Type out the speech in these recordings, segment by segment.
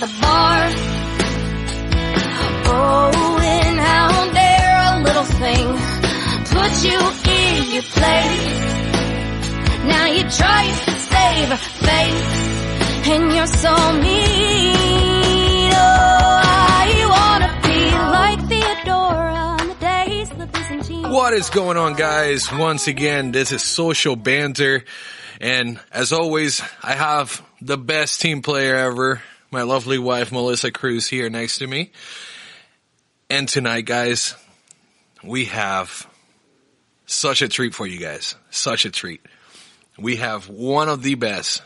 the bar. Oh, and how dare a little thing put you in your place. Now you try to save face, and you're so mean. Oh, I wanna be like Theodora on the days of the Byzantine. What is going on, guys? Once again, this is Social Banter, and as always, I have the best team player ever, my lovely wife, Melissa Cruz, here next to me. And tonight, guys, we have such a treat for you guys. Such a treat. We have one of the best.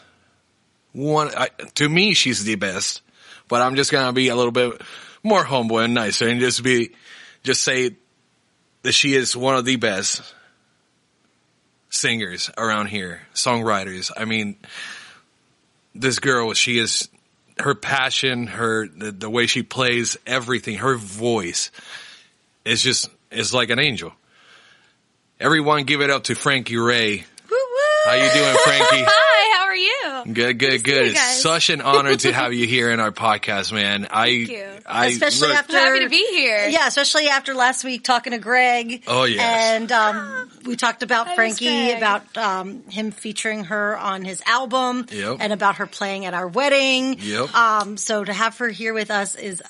To me, she's the best, but I'm just gonna be a little bit more humble and nicer and just say that she is one of the best singers around here, songwriters. I mean, this girl, she is, her passion, the way she plays everything, her voice is like an angel. Everyone give it up to Frankie Raye. How you doing, Frankie? Hi, how are you? Good. It's such an honor to have you here in our podcast, man. Thank you. Especially after, happy to be here. Yeah, especially after last week talking to Greg. Oh, yes. And we talked about Frankie, about him featuring her on his album, and about her playing at our wedding. Yep. So to have her here with us is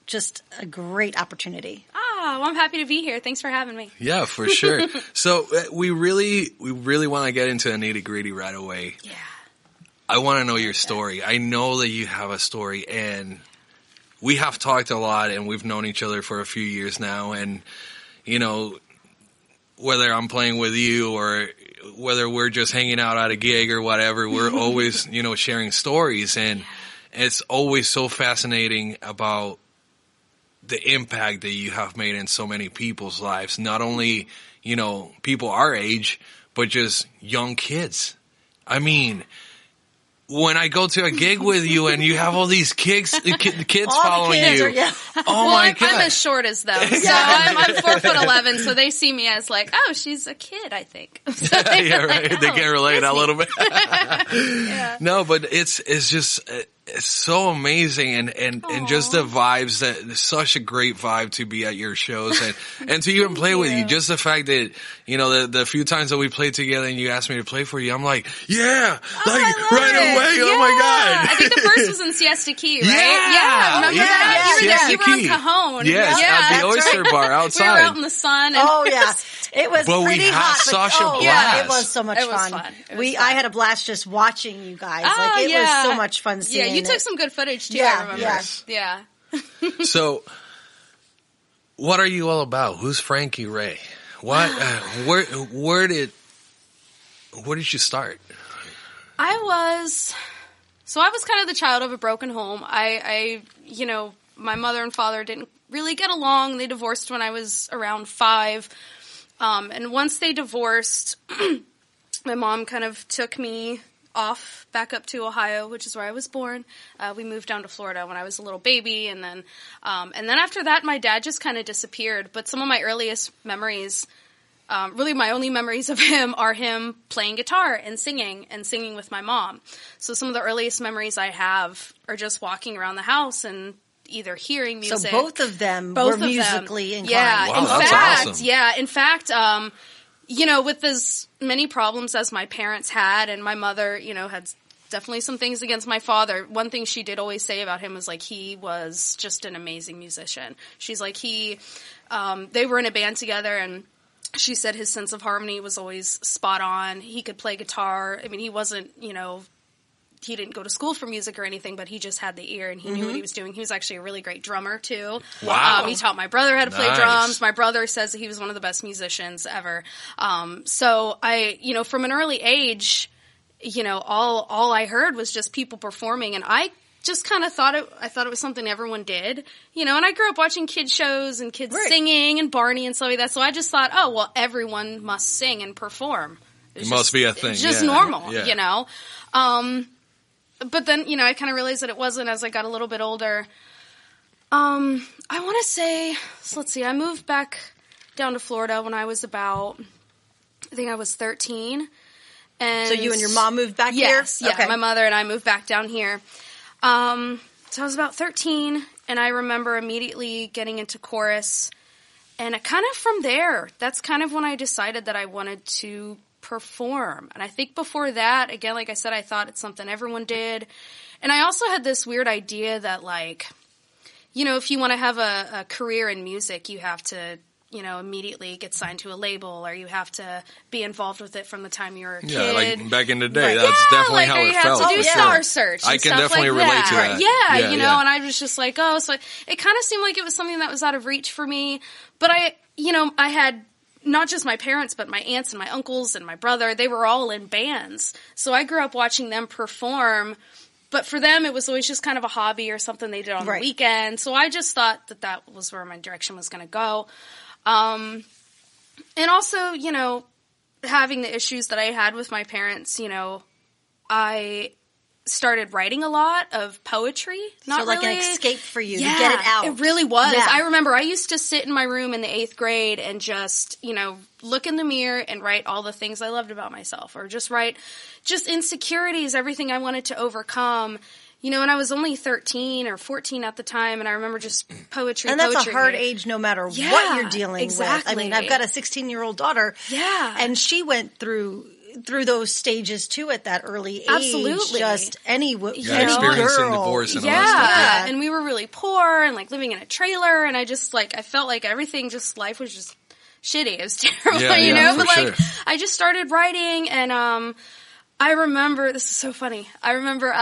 just a great opportunity. Well, I'm happy to be here. Thanks for having me. Yeah, for sure. So we really want to get into the nitty-gritty right away. Yeah. I want to know your story. I know that you have a story, and we have talked a lot, and we've known each other for a few years now, and, you know, whether I'm playing with you or whether we're just hanging out at a gig or whatever, we're always, you know, sharing stories, and it's always so fascinating about the impact that you have made in so many people's lives, not only, you know, people our age, but just young kids. I mean, when I go to a gig with you and you have all these kids following you. Oh my God. I'm as short as them. So I'm 4'11", so they see me as like, oh, she's a kid, I think. So yeah, right. Like, they can relate a little bit. Yeah. No, but it's just, it's so amazing and just the vibes, that it's such a great vibe to be at your shows and to even play with you. Just the fact that, you know, the few times that we played together and you asked me to play for you, I'm like, right away. Oh my God. I think the first was in Siesta Key, right? Yeah. Remember that? You were on Cajon. Yes, at the Oyster Bar outside. We were out in the sun. And It was but pretty we had hot. Such a blast. Yeah, it was so much fun. I had a blast just watching you guys. It was so much fun seeing you took some good footage too, I remember. Yeah. So, what are you all about? Who's Frankie Raye? What? Where did you start? I was kind of the child of a broken home. I you know, my mother and father didn't really get along. They divorced when I was around 5. And once they divorced, my mom kind of took me off back up to Ohio, which is where I was born. We moved down to Florida when I was a little baby, and then after that, my dad just kind of disappeared. But some of my earliest memories, really my only memories of him, are him playing guitar and singing with my mom. So some of the earliest memories I have are just walking around the house and either hearing music. So both of them were musically inclined. Yeah, wow, that's awesome. Yeah, in fact, you know, with as many problems as my parents had, and my mother, you know, had definitely some things against my father, one thing she did always say about him was, like, he was just an amazing musician. She's like, they were in a band together, and she said his sense of harmony was always spot on. He could play guitar. I mean, he wasn't, you know, he didn't go to school for music or anything, but he just had the ear and he knew what he was doing. He was actually a really great drummer too. Wow. He taught my brother how to play drums. My brother says that he was one of the best musicians ever. So I, you know, from an early age, you know, all I heard was just people performing, and I just kind of thought it was something everyone did, you know, and I grew up watching kids shows and kids singing and Barney and stuff like that. So I just thought, oh, well, everyone must sing and perform. It must be a thing. It's just normal, you know. But then, you know, I kind of realized that it wasn't as I got a little bit older. I want to say, so let's see, I moved back down to Florida when I was about, I think I was 13. And so you and your mom moved back here? Yes, yeah. Okay. My mother and I moved back down here. So I was about 13, and I remember immediately getting into chorus. And kind of from there, that's kind of when I decided that I wanted to perform. And I think before that, again, like I said, I thought it's something everyone did. And I also had this weird idea that, like, you know, if you want to have a career in music, you have to, you know, immediately get signed to a label, or you have to be involved with it from the time you were a kid. Yeah, like back in the day, that's definitely how it felt. You have to do Star Search. I can definitely relate to that. Yeah, you know, and I was just like, oh, so it kind of seemed like it was something that was out of reach for me. But I had not just my parents, but my aunts and my uncles and my brother. They were all in bands. So I grew up watching them perform. But for them, it was always just kind of a hobby or something they did on the weekend. So I just thought that was where my direction was going to go. And also, you know, having the issues that I had with my parents, you know, I started writing a lot of poetry. Not so like really, an escape for you to get it out. It really was. Yeah. I remember I used to sit in my room in the 8th grade and just, you know, look in the mirror and write all the things I loved about myself, or just write just insecurities, everything I wanted to overcome. You know, and I was only 13 or 14 at the time, and I remember just poetry. And that's a hard age no matter what you're dealing with. I mean, I've got a 16-year-old daughter. Yeah. And she went through those stages too at that early age. Absolutely. Just any experiencing girl. divorce and all that stuff. And we were really poor and like living in a trailer, and I just like, I felt like everything, just life was just shitty. It was terrible, you know? But like, I just started writing, and I remember, this is so funny, I remember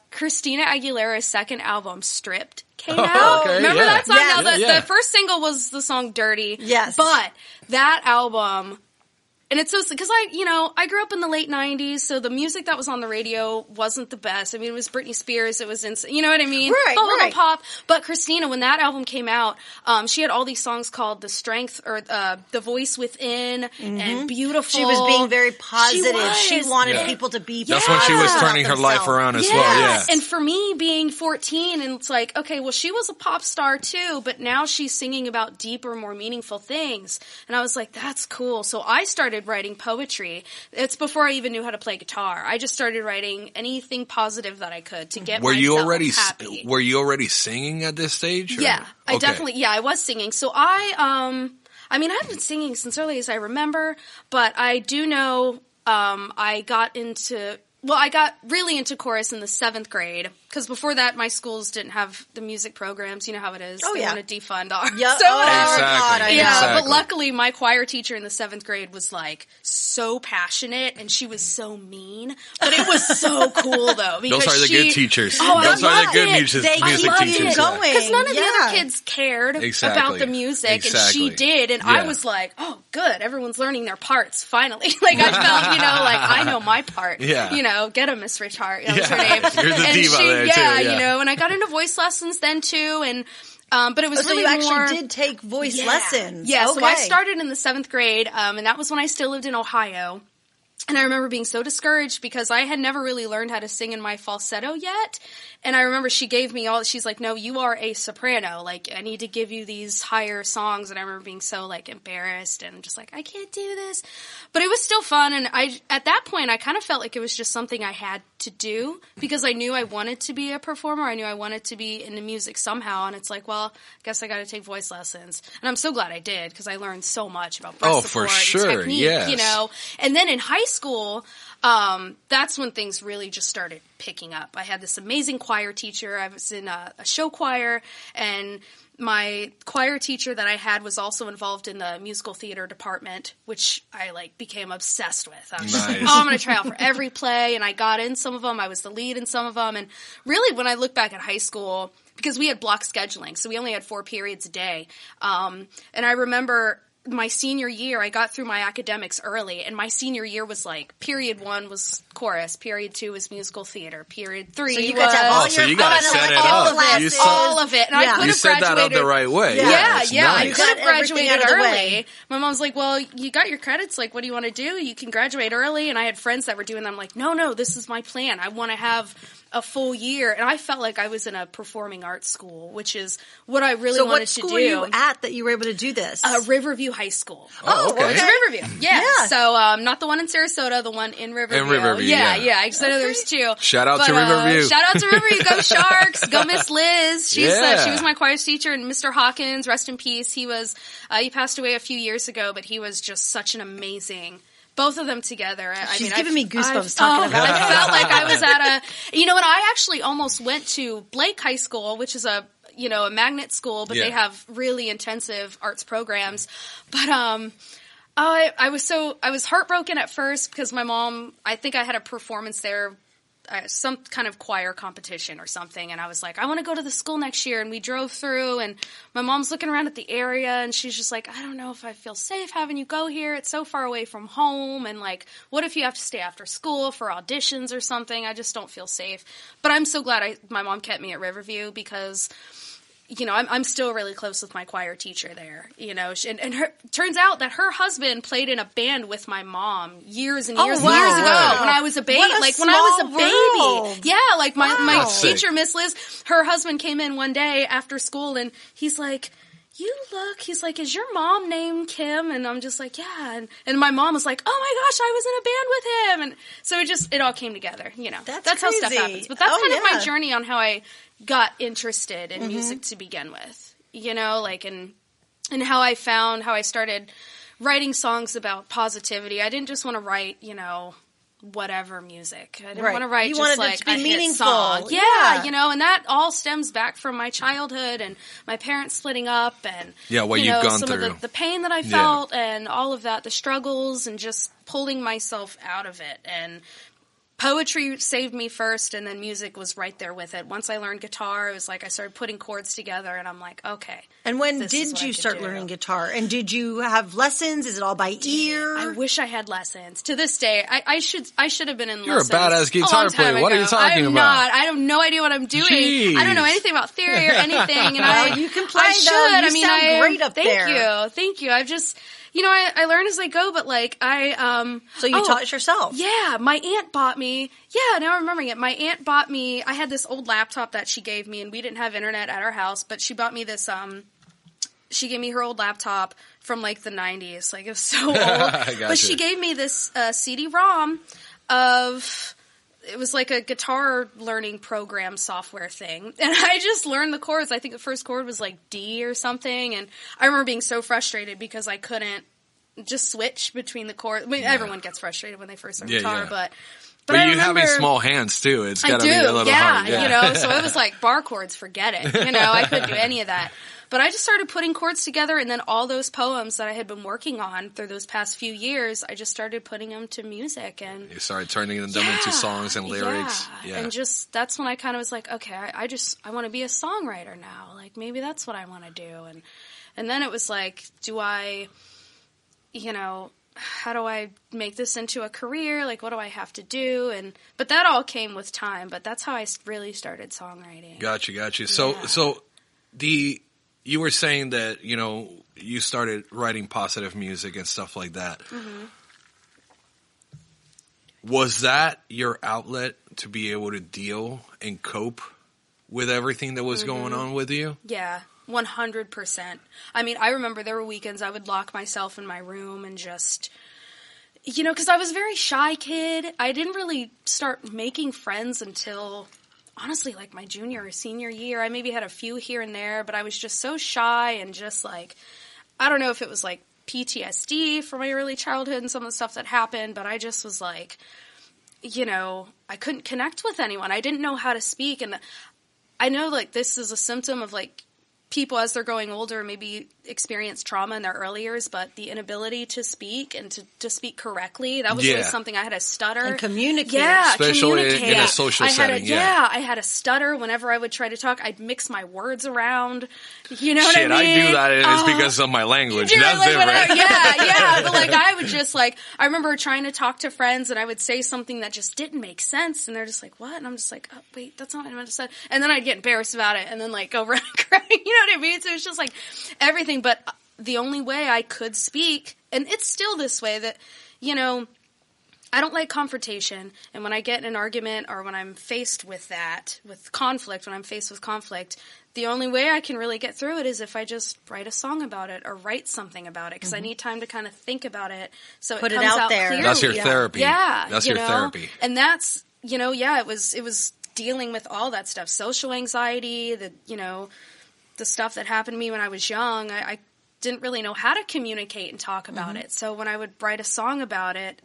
Christina Aguilera's second album, Stripped, came out. Okay, remember that song? Yeah, Now, the first single was the song Dirty. Yes. But that album... And it's so, because I grew up in the late 90s, so the music that was on the radio wasn't the best. I mean, it was Britney Spears, it was, you know what I mean? Right. Pop. But Christina, when that album came out, she had all these songs called The Strength, or The Voice Within, and Beautiful. She was being very positive. She wanted people to be That's when she was turning her life around as well, yeah. And for me, being 14, and it's like, okay, well, she was a pop star too, but now she's singing about deeper, more meaningful things. And I was like, that's cool. So I started writing poetry. It's before I even knew how to play guitar. I just started writing anything positive that I could to get myself happy. Were you already singing at this stage? Or? Yeah, I was singing. So I mean, I've been singing since early as I remember, but I do know I got really into chorus in the 7th grade, because before that, my schools didn't have the music programs. You know how it is. They want to defund our Exactly. But luckily, my choir teacher in the 7th grade was like so passionate, and she was so mean. But it was so cool though. Those are the good teachers. Oh, those are the good music teachers. Because none of the other kids cared about the music, and she did. And I was like, oh, good. Everyone's learning their parts finally. Like I felt, like I know my part. Yeah. Get a Miss Rich Hart. That was her name. You're the diva there too. And I got into voice lessons then too, and but it was so really you more... actually did take voice lessons. Yeah, so I started in the 7th grade, and that was when I still lived in Ohio. And I remember being so discouraged because I had never really learned how to sing in my falsetto yet. And I remember she gave me she's like, no, you are a soprano. Like, I need to give you these higher songs. And I remember being so, like, embarrassed and just like, I can't do this. But it was still fun. And at that point, I kind of felt like it was just something I had to do because I knew I wanted to be a performer. I knew I wanted to be into music somehow. And it's like, well, I guess I got to take voice lessons. And I'm so glad I did because I learned so much about breath support and technique, And then in high school, that's when things really just started picking up. I had this amazing choir teacher. I was in a show choir, and my choir teacher that I had was also involved in the musical theater department, which I became obsessed with. I was just like, I'm going to try out for every play, and I got in some of them. I was the lead in some of them, and really when I look back at high school, because we had block scheduling, so we only had 4 periods a day, and I remember my senior year, I got through my academics early, and my senior year was like, period 1 was chorus, period 2 was musical theater, period 3 so you got to have all so you got to set it up. All of it. And I could have set that up the right way. Yeah. Nice. I could have graduated early. My mom's like, well, you got your credits, like, what do you want to do? You can graduate early. And I had friends that were doing that. I'm like, no, this is my plan. I want to have a full year. And I felt like I was in a performing arts school, which is what I really wanted to do. So what school were you at that you were able to do this? Riverview high school. Oh, okay. It's Riverview. Yeah. So, not the one in Sarasota, the one in Riverview. In Riverview, yeah. I just know there's two. Shout out to Riverview. Shout out to Riverview. Go Sharks. Go Miss Liz. She was my choir teacher, and Mr. Hawkins, rest in peace. He passed away a few years ago, but he was just such an amazing, both of them together. She's giving me goosebumps talking about it. I felt like I was at and I actually almost went to Blake High School, which is a magnet school, but they have really intensive arts programs. But, I was heartbroken at first because my mom, I think I had a performance there, some kind of choir competition or something, and I was like, I want to go to the school next year, and we drove through, and my mom's looking around at the area, and she's just like, I don't know if I feel safe having you go here, it's so far away from home, and like, what if you have to stay after school for auditions or something? I just don't feel safe. But I'm so glad my mom kept me at Riverview, because I'm still really close with my choir teacher there, and turns out that her husband played in a band with my mom years and years ago when I was a baby. Yeah, like my teacher, Miss Liz, her husband came in one day after school and he's like, he's like, is your mom named Kim? And I'm just like, yeah. And my mom was like, oh my gosh, I was in a band with him. And so it all came together, That's how stuff happens. But that's kind of my journey on how I got interested in music to begin with, and how I started writing songs about positivity. I didn't just want to write, whatever music. I didn't want to write just like a hit song. Yeah, and that all stems back from my childhood and my parents splitting up and what you've gone some through. Of the pain that I felt and all of that, the struggles and just pulling myself out of it. And poetry saved me first, and then music was right there with it. Once I learned guitar, it was like I started putting chords together, and I'm like, okay. And when did you start learning guitar? And did you have lessons? Is it all by ear? I wish I had lessons. To this day, I should have been in You're lessons. You're a badass guitar player. What are you talking about? I'm not. I have no idea what I'm doing. Jeez. I don't know anything about theory or anything. And you can play, though. You sound great up there. Thank you. I've just... I learn as I go, but So you taught yourself? Yeah, my aunt bought me, now I'm remembering it. My aunt bought me, I had this old laptop that she gave me, and we didn't have internet at our house, but she bought me this, she gave me her old laptop from the 90s. It was so old. But she gave me this CD-ROM of... It was like a guitar learning program software thing. And I just learned the chords. I think the first chord was D or something. And I remember being so frustrated because I couldn't just switch between the chords. I mean, everyone gets frustrated when they first learn guitar, but you having small hands too. It's got to be a little hard. Yeah, so it was like bar chords, forget it. I couldn't do any of that. But I just started putting chords together, and then all those poems that I had been working on through those past few years, I just started putting them to music. And you started turning them into songs and lyrics. Yeah. And just, that's when I kind of was like, okay, I want to be a songwriter now. Maybe that's what I want to do. And then it was like, how do I make this into a career? What do I have to do? But that all came with time, but that's how I really started songwriting. Gotcha. So you were saying that, you started writing positive music and stuff like that. Mm-hmm. Was that your outlet to be able to deal and cope with everything that was going on with you? Yeah, 100%. I mean, I remember there were weekends I would lock myself in my room and just... because I was a very shy kid. I didn't really start making friends until... honestly, my junior or senior year. I maybe had a few here and there, but I was just so shy and just I don't know if it was PTSD from my early childhood and some of the stuff that happened, but I just was I couldn't connect with anyone. I didn't know how to speak, and I know this is a symptom of people as they're growing older maybe experience trauma in their early years, but the inability to speak and to speak correctly, that was always something. I had a stutter. And communicate. Yeah, especially in a social setting. I had a stutter whenever I would try to talk. I'd mix my words around. You know what I mean? I do that. It's because of my language. That's different. But I would just I remember trying to talk to friends and I would say something that just didn't make sense, and they're just like, what? And I'm just like, oh, wait, that's not what I meant to say. And then I'd get embarrassed about it and then go run and cry. You know what I mean? So it's just everything. But the only way I could speak, and it's still this way, that, I don't like confrontation, and when I get in an argument or when I'm faced with conflict, the only way I can really get through it is if I just write a song about it or write something about it, because I need time to kind of think about it so Put it it comes out there. clearly. That's your therapy. Yeah. That's your therapy. And that's, it was dealing with all that stuff, social anxiety, the stuff that happened to me when I was young. I didn't really know how to communicate and talk about it. So when I would write a song about it,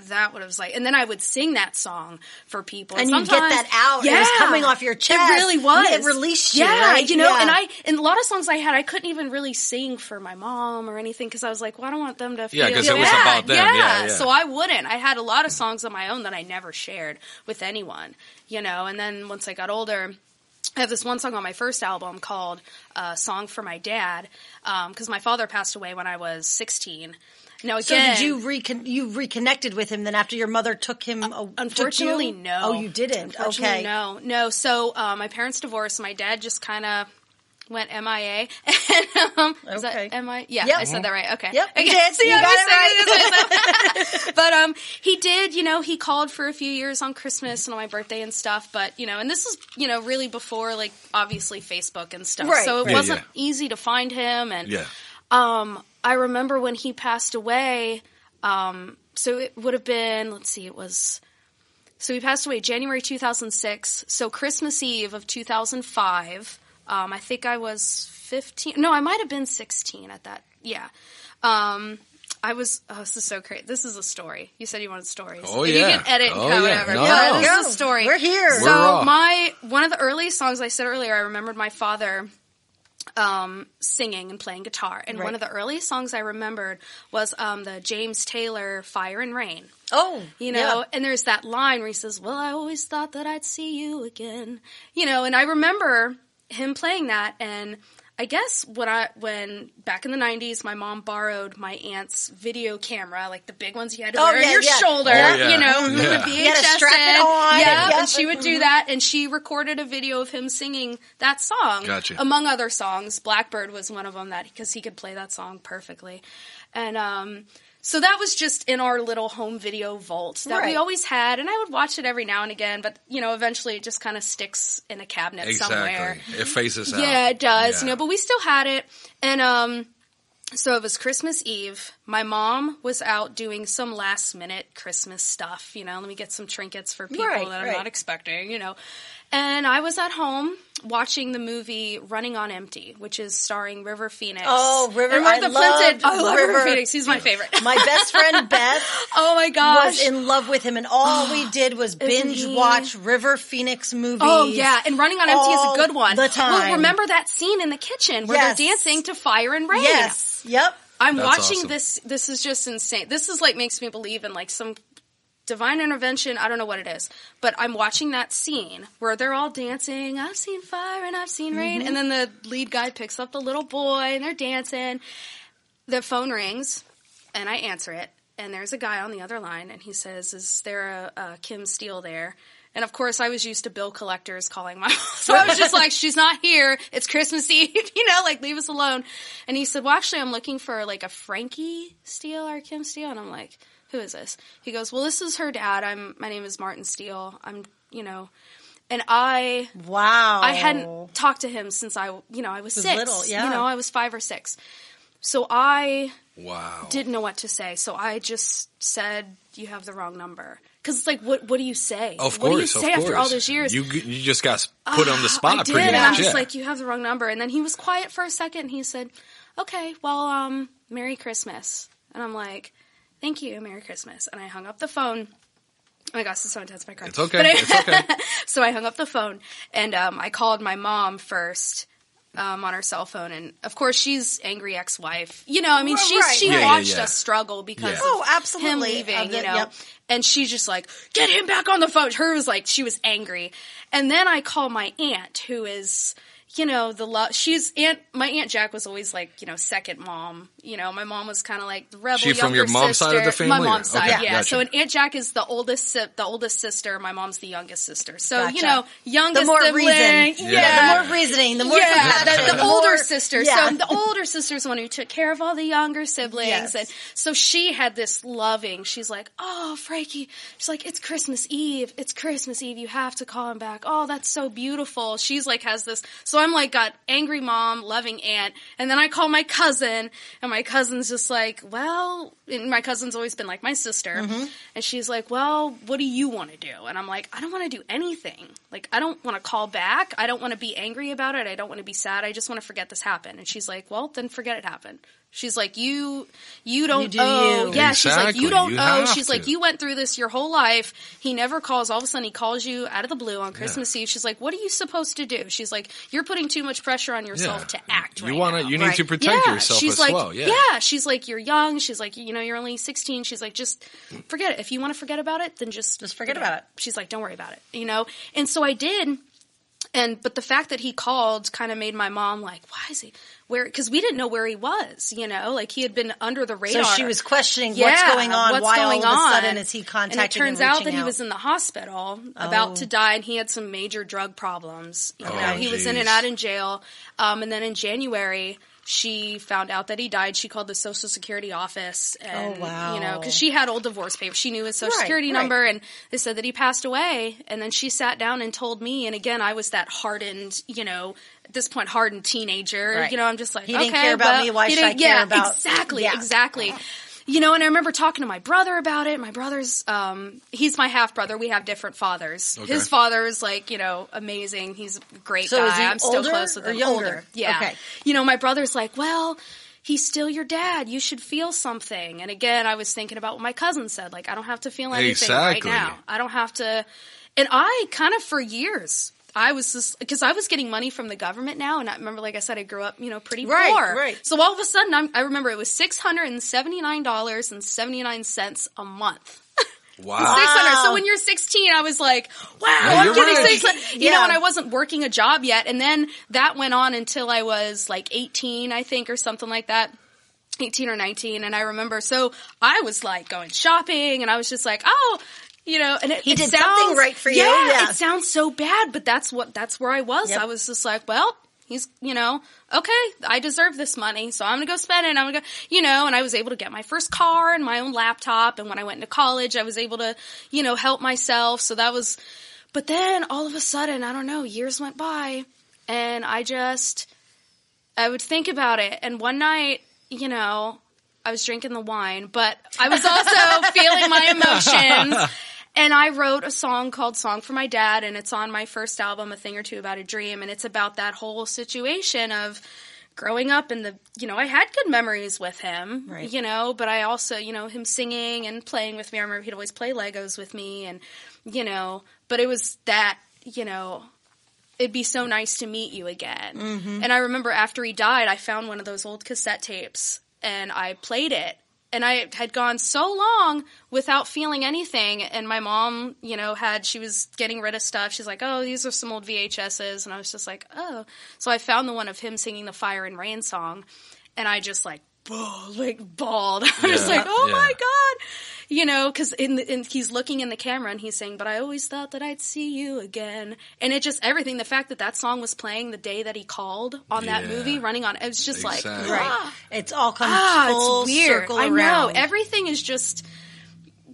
that what it was like. And then I would sing that song for people. And you get that out. Yeah, it was coming off your chest. It really was. It released you. Yeah, right? and a lot of songs I had, I couldn't even really sing for my mom or anything because I was like, well, I don't want them to feel. Yeah, because it was about them. Yeah. So I wouldn't. I had a lot of songs of my own that I never shared with anyone, And then once I got older, I have this one song on my first album called Song for My Dad, because my father passed away when I was 16. Now, again, so did you reconnected with him then after your mother took him? Unfortunately, no. Oh, you didn't. Unfortunately, okay, no. So my parents divorced. My dad just kind of went MIA. Is that MIA? Yeah, yep. I said that right. Okay. Yep, okay. you did. So, you got it right. But he did. He called for a few years on Christmas and on my birthday and stuff. But and this was really before obviously Facebook and stuff. Right. So it wasn't easy to find him. And I remember when he passed away, so it would have been, so he passed away January 2006, so Christmas Eve of 2005, I think I was 15, no, I might have been 16 at that, I was, this is so great, this is a story, you said you wanted stories. Oh, and yeah. You can edit and cut whatever. No. This is a story. We're here. So one of the earliest songs I said earlier, I remembered my father singing and playing guitar. And one of the earliest songs I remembered was the James Taylor Fire and Rain. Oh, and there's that line where he says, well, I always thought that I'd see you again. And I remember him playing that, and I guess when back in the 90s, my mom borrowed my aunt's video camera, like the big ones you had to wear on your shoulder, with the VHS you had to strap it on. And she would do that, and she recorded a video of him singing that song, among other songs. Blackbird was one of them because he could play that song perfectly, and so that was just in our little home video vault that we always had, and I would watch it every now and again, but, eventually it just kind of sticks in a cabinet somewhere. It phases out. Yeah, it does, but we still had it, and so it was Christmas Eve. My mom was out doing some last-minute Christmas stuff, let me get some trinkets for people that I'm not expecting, and I was at home watching the movie Running on Empty, which is starring River Phoenix. Oh, River! I love River Phoenix. He's my favorite. My best friend Beth. Oh my gosh, was in love with him, and all we did was binge watch River Phoenix movies. Oh yeah, and Running on Empty is a good one. The time. Well, remember that scene in the kitchen where they're dancing to Fire and Rain? Yes. Yep. I'm watching this. This is just insane. This is makes me believe in some divine intervention. I don't know what it is, but I'm watching that scene where they're all dancing. I've seen fire and I've seen rain. And then the lead guy picks up the little boy and they're dancing. The phone rings and I answer it. And there's a guy on the other line and he says, is there a Kim Steele there? And of course I was used to bill collectors calling my mom. So I was just like, she's not here. It's Christmas Eve, leave us alone. And he said, well, actually I'm looking for a Frankie Steele or Kim Steele. And I'm like, who is this? He goes, well, this is her dad. My name is Martin Steele. And I hadn't talked to him since I was 6. Little, yeah. I was 5 or 6. So I Wow. Didn't know what to say, so I just said, "You have the wrong number." Because it's like, what do you say? Of what course, do you say after all those years? You just got put on the spot. I did, pretty and much. I was just like, "You have the wrong number." And then he was quiet for a second, and he said, "Okay, well, Merry Christmas." And I'm like, "Thank you, Merry Christmas." And I hung up the phone. Oh my gosh, this is so intense. My crying. It's okay. It's okay. So I hung up the phone, and I called my mom first. On her cell phone, and of course she's angry ex-wife. She watched us struggle because of him leaving, and she's just like, "Get him back on the phone." Her was like, she was angry. And then I call my aunt, who is, you know, the love. My Aunt Jack was always like, you know, second mom. You know, my mom was kind of like the rebel. She from your mom's side of the family? My mom's side, okay, yeah. gotcha. So, and Aunt Jack is the oldest sister. My mom's the youngest sister. So, Gotcha. you know, youngest the more sibling. reason, Yeah. the more reasoning, the more the older sister. Yeah. So the older sister's the one who took care of all the younger siblings. Yes. And so she had this loving, she's like, oh, Frankie, she's like, it's Christmas Eve. It's Christmas Eve. You have to call him back. Oh, that's so beautiful. She's like, has this. So I'm like, got angry mom, loving aunt. And then I call my cousin, and my cousin's just like, well, and my cousin's always been like my sister. Mm-hmm. And she's like, well, what do you want to do? And I'm like, I don't want to do anything. Like, I don't want to call back. I don't want to be angry about it. I don't want to be sad. I just want to forget this happened. And she's like, well, then forget it happened. She's like, you don't owe. You. Yeah, she's like, you don't owe. Have She's to. like, you went through this your whole life. He never calls. All of a sudden, he calls you out of the blue on Christmas Eve. She's like, what are you supposed to do? She's like, you're putting too much pressure on yourself to act right now. You need to protect yourself she's as like, well. Yeah. Yeah, she's like, you're young. She's like, you know, you're only 16. She's like, just forget it. If you want to forget about it, then just forget about it. She's like, don't worry about it, you know? And so I did. But the fact that he called kind of made my mom like, why is he where? Because we didn't know where he was, you know, like he had been under the radar. So she was questioning what's going on. Why all of a sudden is he contacting? And it turns out that he was in the hospital about to die, and he had some major drug problems. You know, he was in and out in jail. And then in January, she found out that he died. She called the Social Security office, and you know, because she had old divorce papers, she knew his Social Security number, and they said that he passed away. And then she sat down and told me. And again, I was that hardened, you know, at this point, hardened teenager. Right. You know, I'm just like, he didn't care about me. Why should I care about? Exactly. You know, and I remember talking to my brother about it. My brother's, he's my half brother. We have different fathers. Okay. His father is like, you know, amazing. He's a great guy. Is he I'm still close with him. Younger? Older. Yeah. Okay. You know, my brother's like, well, he's still your dad. You should feel something. And again, I was thinking about what my cousin said. Like, I don't have to feel anything right now. I don't have to. And I kind of, for years, I was just, because I was getting money from the government now, and I remember, like I said, I grew up, you know, pretty poor. Right. So all of a sudden, I remember it was $679.79 a month. Wow. 600. So when you're 16, I was like, wow, I'm getting 600. You know, and I wasn't working a job yet. And then that went on until I was like 18, I think, or something like that. 18 or 19. And I remember, so I was like going shopping, and I was just like, oh, you know, and he did something right for you. Yeah, it sounds so bad, but that's where I was. Yep. I was just like, well, he's, you know, okay, I deserve this money, so I'm going to go spend it. I'm going to go, you know, and I was able to get my first car and my own laptop. And when I went into college, I was able to, you know, help myself. So that was, but then all of a sudden, I don't know, years went by, and I would think about it. And one night, you know, I was drinking the wine, but I was also feeling my emotions. And I wrote a song called Song for My Dad, and it's on my first album, A Thing or Two About a Dream. And it's about that whole situation of growing up, and you know, I had good memories with him, right, you know, but I also, you know, him singing and playing with me. I remember he'd always play Legos with me, and, you know, but it was that, you know, it'd be so nice to meet you again. Mm-hmm. And I remember after he died, I found one of those old cassette tapes, and I played it. And I had gone so long without feeling anything. And my mom, you know, she was getting rid of stuff. She's like, oh, these are some old VHSs. And I was just like, oh. So I found the one of him singing the Fire and Rain song. And I just like bawled. I was like, oh my God. You know, because he's looking in the camera and he's saying, but I always thought that I'd see you again. And it just, everything, the fact that song was playing the day that he called on that movie, running on, it was just like, right. It's all comes full it's weird. circle around. I know. Everything is just,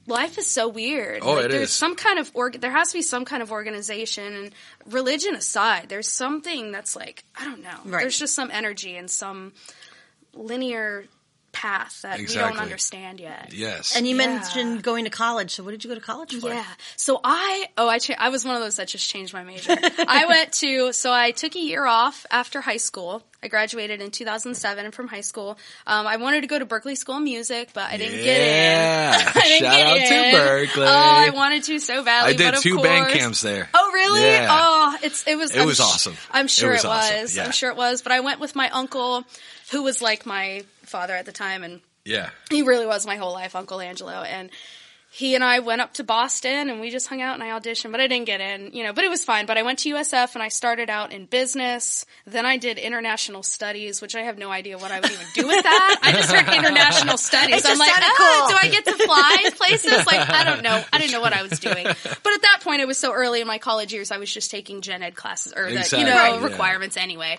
life is so weird. Oh, like, it there's is. some kind of, there has to be some kind of organization, and religion aside, there's something that's like, I don't know. Right. There's just some energy and some linear path that we don't understand yet. Yes. And you mentioned going to college. So what did you go to college for? Yeah. So I was one of those that just changed my major. I took a year off after high school. I graduated in 2007 from high school. I wanted to go to Berklee School of Music, but I didn't get in. Shout out to Berklee. Oh, I wanted to so badly. I did 2 band camps there. Oh, really? Yeah. Oh, it was awesome. I'm sure it was. Awesome. Yeah. I'm sure it was. But I went with my uncle, who was like my father at the time, and he really was my whole life, Uncle Angelo. And he and I went up to Boston and we just hung out and I auditioned, but I didn't get in, but it was fine. But I went to USF and I started out in business. Then I did international studies, which I have no idea what I would even do with that. I just heard international studies. I'm like, cool. Do I get to fly places? Like, I don't know. I didn't know what I was doing. But at that point, it was so early in my college years, I was just taking gen ed classes or the, requirements anyway.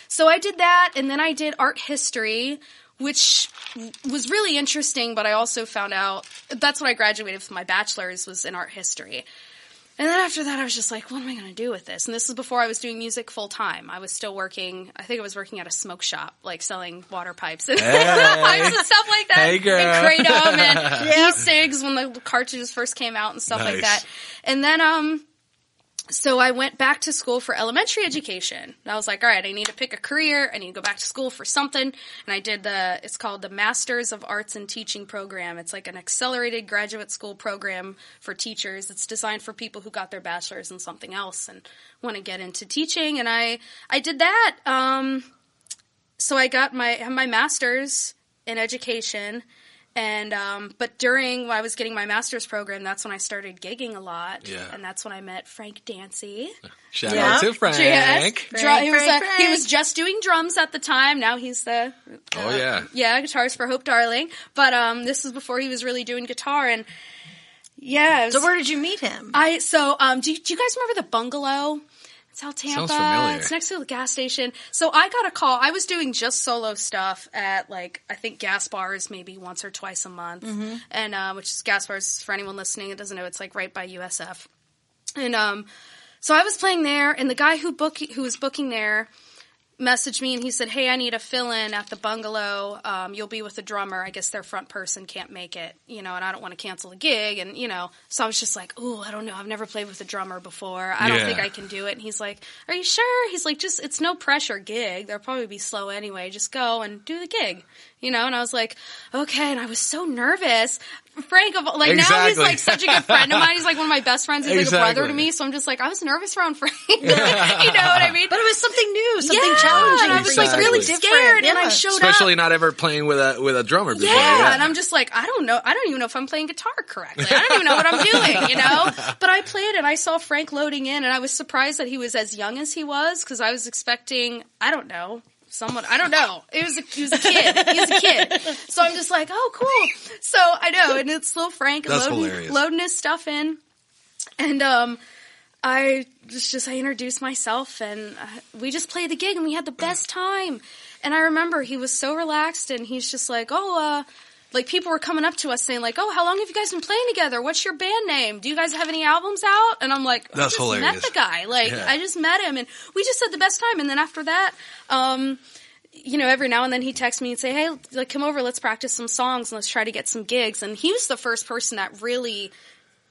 So I did that, and then I did art history, which was really interesting, but I also found out that's what I graduated with my bachelor's was in art history. And then after that, I was just like, what am I going to do with this? And this is before I was doing music full time. I was still working, I think I was working at a smoke shop, like selling water pipes and, pipes and stuff like that. Hey, girl. And Kratom and e-cigs when the cartridges first came out and stuff like that. And then, so I went back to school for elementary education. And I was like, all right, I need to pick a career. I need to go back to school for something. And I did it's called the Masters of Arts and Teaching program. It's like an accelerated graduate school program for teachers. It's designed for people who got their bachelor's in something else and want to get into teaching. And I did that. So I got my master's in education. And, but when I was getting my master's program, that's when I started gigging a lot. Yeah. And that's when I met Frank Dancy. Shout out to Frank. Yes. He was just doing drums at the time. Now he's the, guitarist for Hope Darling. But, this is before he was really doing guitar. And yeah. So where did you meet him? Do you guys remember the Bungalow? South Tampa. Sounds familiar. It's next to the gas station. So I got a call. I was doing just solo stuff at I think gas bars maybe once or twice a month. Mm-hmm. And, which is gas bars for anyone listening that doesn't know, it's right by USF. And, so I was playing there and the guy who was booking there messaged me and he said, hey, I need a fill-in at the Bungalow. You'll be with the drummer. I guess their front person can't make it, and I don't want to cancel the gig. And, so I was just like, ooh, I don't know. I've never played with a drummer before. I don't think I can do it. And he's like, are you sure? He's like, it's no pressure gig. They'll probably be slow anyway. Just go and do the gig, and I was like, okay. And I was so nervous. Frank, now he's such a good friend of mine. He's one of my best friends. He's a brother to me. So I'm just I was nervous around Frank. You know what I mean? But it was something new, something challenging. And I was really scared. And I showed Especially not ever playing with a drummer before. Yeah. And I'm just I don't know. I don't even know if I'm playing guitar correctly. I don't even know what I'm doing, But I played and I saw Frank loading in and I was surprised that he was as young as he was because I was expecting, I don't know. I don't know. He was a kid. He's a kid. So I'm just oh, cool. So I know. And it's little Frank loading his stuff in. And, I introduced myself and we just played the gig and we had the best time. And I remember he was so relaxed and he's just people were coming up to us saying oh, how long have you guys been playing together? What's your band name? Do you guys have any albums out? And I'm like, that's hilarious. I just met the guy. I just met him and we just had the best time. And then after that, every now and then he'd text me and say, hey, come over, let's practice some songs and let's try to get some gigs. And he was the first person that really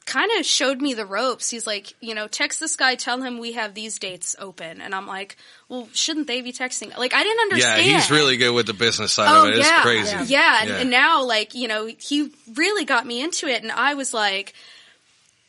kind of showed me the ropes. He's like, text this guy, tell him we have these dates open. And I'm like, well, shouldn't they be texting? I didn't understand. Yeah, he's really good with the business side of it. It's crazy. Yeah. And now, he really got me into it. And I was like,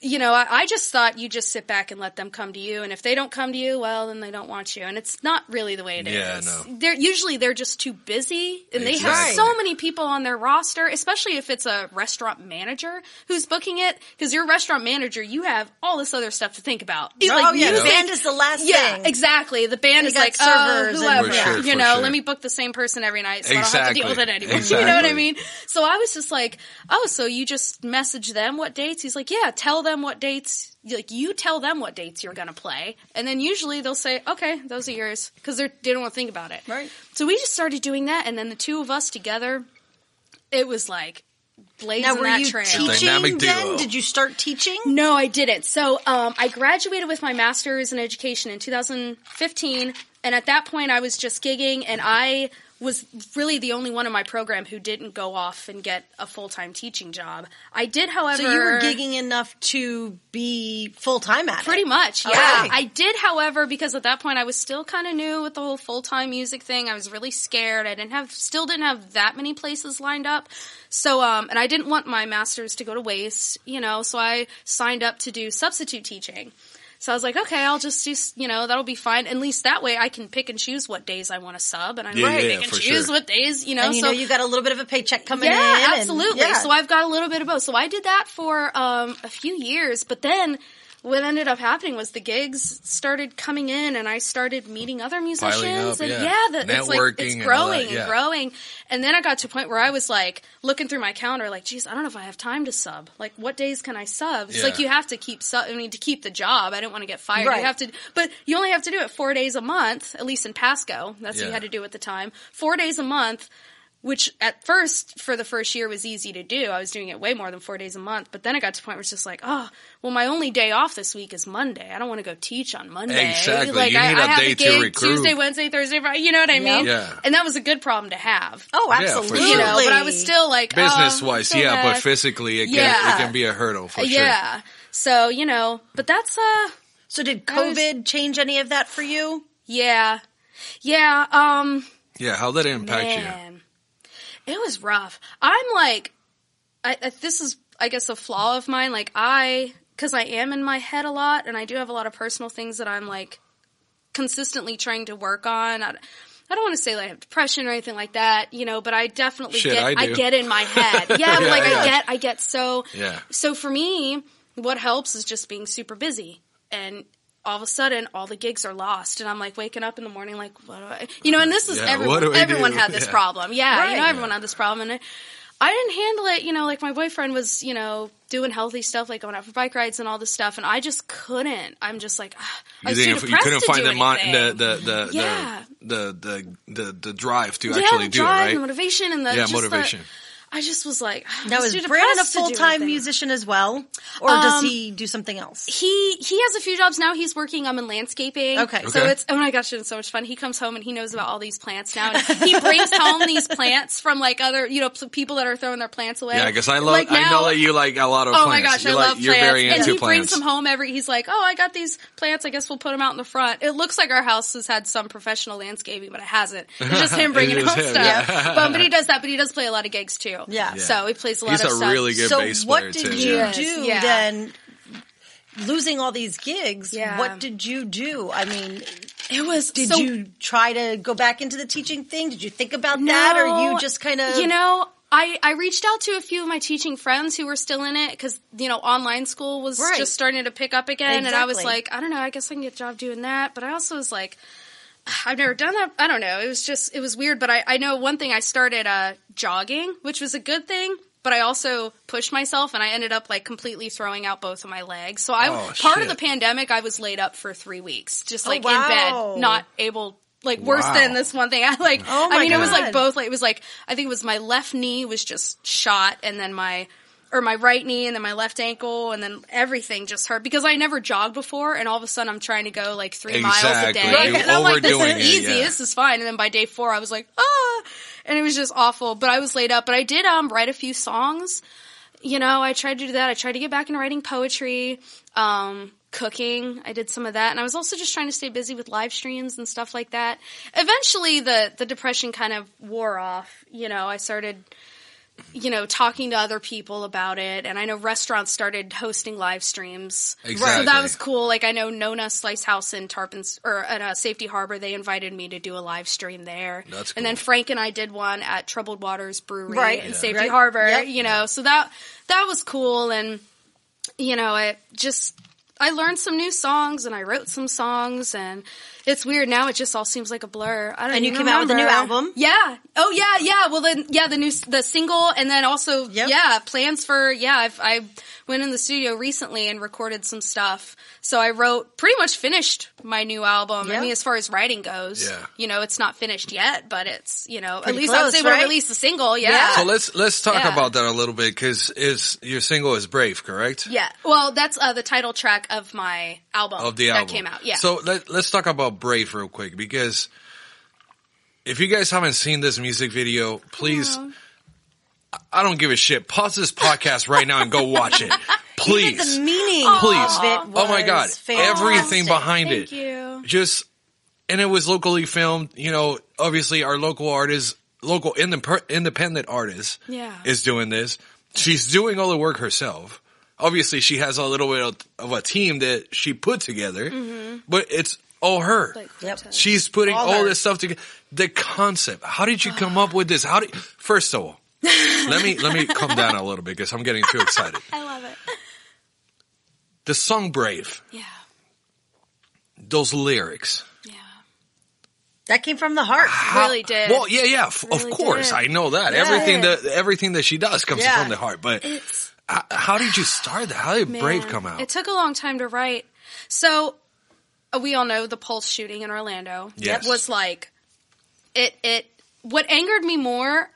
I just thought you just sit back and let them come to you. And if they don't come to you, well, then they don't want you. And it's not really the way it is. No. They're just too busy. And they have so many people on their roster, especially if it's a restaurant manager who's booking it. Because you're a restaurant manager, you have all this other stuff to think about. The band is the last thing. Yeah, exactly. The band is servers whoever. For sure. Let me book the same person every night so I don't have to deal with it anymore. Exactly. You know what I mean? So I was just so you just message them what dates? He's like, yeah, tell them what dates, you tell them what dates you're going to play. And then usually they'll say, okay, those are yours. Because they don't want to think about it. Right. So we just started doing that. And then the two of us together, it was blazing that trail. Now, were you teaching then? Did you start teaching? No, I didn't. So I graduated with my master's in education in 2015. And at that point, I was just gigging. And I was really the only one in my program who didn't go off and get a full-time teaching job. I did, however... So you were gigging enough to be full-time at it? Pretty much, yeah. Okay. I did, however, because at that point I was still kind of new with the whole full-time music thing. I was really scared. I still didn't have that many places lined up. So, and I didn't want my master's to go to waste, so I signed up to do substitute teaching. So I was like, okay, I'll just do, that'll be fine. At least that way I can pick and choose what days I want to sub, and I can pick and choose what days, And you got a little bit of a paycheck coming in. Yeah, absolutely. So I've got a little bit of both. So I did that for a few years, but then what ended up happening was the gigs started coming in, and I started meeting other musicians, it's growing and growing. And then I got to a point where I was like looking through my calendar, like, geez, I don't know if I have time to sub. Like, what days can I sub? It's like you have to keep to keep the job. I didn't want to get fired. Right. You have to, but you only have to do it 4 days a month, at least in Pasco. That's what you had to do at the time. 4 days a month. Which at first, for the first year, was easy to do. I was doing it way more than 4 days a month. But then I got to a point where it's just like, oh, well, my only day off this week is Monday. I don't want to go teach on Monday. Exactly. Like, you need I a have day a gig to recruit. Tuesday, Wednesday, Thursday, Friday. You know what I mean? Yeah. And that was a good problem to have. Oh, absolutely. Yeah, for sure. But I was still like, business-wise, but physically, it can be a hurdle for sure. Yeah. So, but that's So did COVID change any of that for you? Yeah. Yeah. How did it impact you? It was rough. I'm like, this is, I guess, a flaw of mine. Like, because I am in my head a lot, and I do have a lot of personal things that I'm like consistently trying to work on. I don't want to say like I have depression or anything like that, but I definitely I get in my head. Yeah, I get so. Yeah. So for me, what helps is just being super busy, and all of a sudden, all the gigs are lost, and I'm like waking up in the morning like, what do I, and this is everyone had this problem. Yeah, right. Everyone had this problem, and I didn't handle it, like my boyfriend was, doing healthy stuff, like going out for bike rides and all this stuff, and I just couldn't. I'm just like, I was too depressed couldn't to find do the drive to actually do it, right? And the motivation and the motivation. I just was like, now is Brandon a full-time musician as well, or does he do something else? He has a few jobs now. He's working in landscaping. Okay. So it's, oh my gosh, it's so much fun. He comes home and he knows about all these plants now. And he brings home these plants from like other, people that are throwing their plants away. Yeah, because I know that you like a lot of plants. Oh my gosh, I love plants. You're very into plants. And he plants. brings them home he's like, oh, I got these plants. I guess we'll put them out in the front. It looks like our house has had some professional landscaping, but it hasn't. It's just him bringing home stuff. Yeah. But he does that, but he does play a lot of gigs too. Yeah. So he plays a lot of stuff. He's a really good bass player, too. So what did you do then, losing all these gigs? Yeah. What did you do? I mean, did you try to go back into the teaching thing? Did you think about that, or you just kind of... I reached out to a few of my teaching friends who were still in it because, online school was just starting to pick up again. Exactly. And I was like, I don't know, I guess I can get a job doing that. But I also was like, I've never done that. I don't know. It was weird. But I know one thing, I started jogging, which was a good thing. But I also pushed myself, and I ended up like completely throwing out both of my legs. So part of the pandemic, I was laid up for 3 weeks, just like in bed, not able. Like worse than this one thing. It was like both. Like, it was like, I think it was my left knee was just shot, and then my right knee, and then my left ankle, and then everything just hurt because I never jogged before, and all of a sudden I'm trying to go like 3 miles a day. Right. And I'm like, this is easy. This is fine. And then by day 4, I was like, and it was just awful. But I was laid up. But I did write a few songs. I tried to do that. I tried to get back into writing poetry. Cooking. I did some of that. And I was also just trying to stay busy with live streams and stuff like that. Eventually the depression kind of wore off. I started, talking to other people about it. And I know restaurants started hosting live streams. Exactly. So that was cool. Like I know Nona Slice House in at Safety Harbor, they invited me to do a live stream there. That's cool. And then Frank and I did one at Troubled Waters Brewery in Safety Harbor, so that was cool. And, I learned some new songs, and I wrote some songs, and it's weird now. It just all seems like a blur. I don't. And you came out with a new album. Yeah. Oh yeah. Well then, the single, and then also plans for I went in the studio recently and recorded some stuff. So I pretty much finished my new album. Yep. I mean, as far as writing goes, it's not finished yet, but it's at least I was able to release the single. Yeah. So let's talk about that a little bit, because your single is Brave, correct? Yeah. Well, that's the title track of my album. That came out. Yeah. So let's talk about Brave real quick, because if you guys haven't seen this music video, please, I don't give a shit. Pause this podcast right now and go watch it. Please. Even the meaning please. of it was my God. fantastic. Everything behind Thank it. you. And it was locally filmed. Obviously our local artist, independent artist is doing this. She's doing all the work herself. obviously she has a little bit of a team that she put together, but it's all her. She's putting all this stuff together. The concept. How did you come up with this? First of all, let me calm down a little bit because I'm getting too excited. I love it. The song Brave. Yeah. Those lyrics. Yeah. That came from the heart. Really did. Well, yeah, of course. Did. I know that. Yeah. Everything that she does comes from the heart. But how did you start that? How did Brave come out? It took a long time to write. So we all know the Pulse shooting in Orlando. Yes. Was like what angered me more,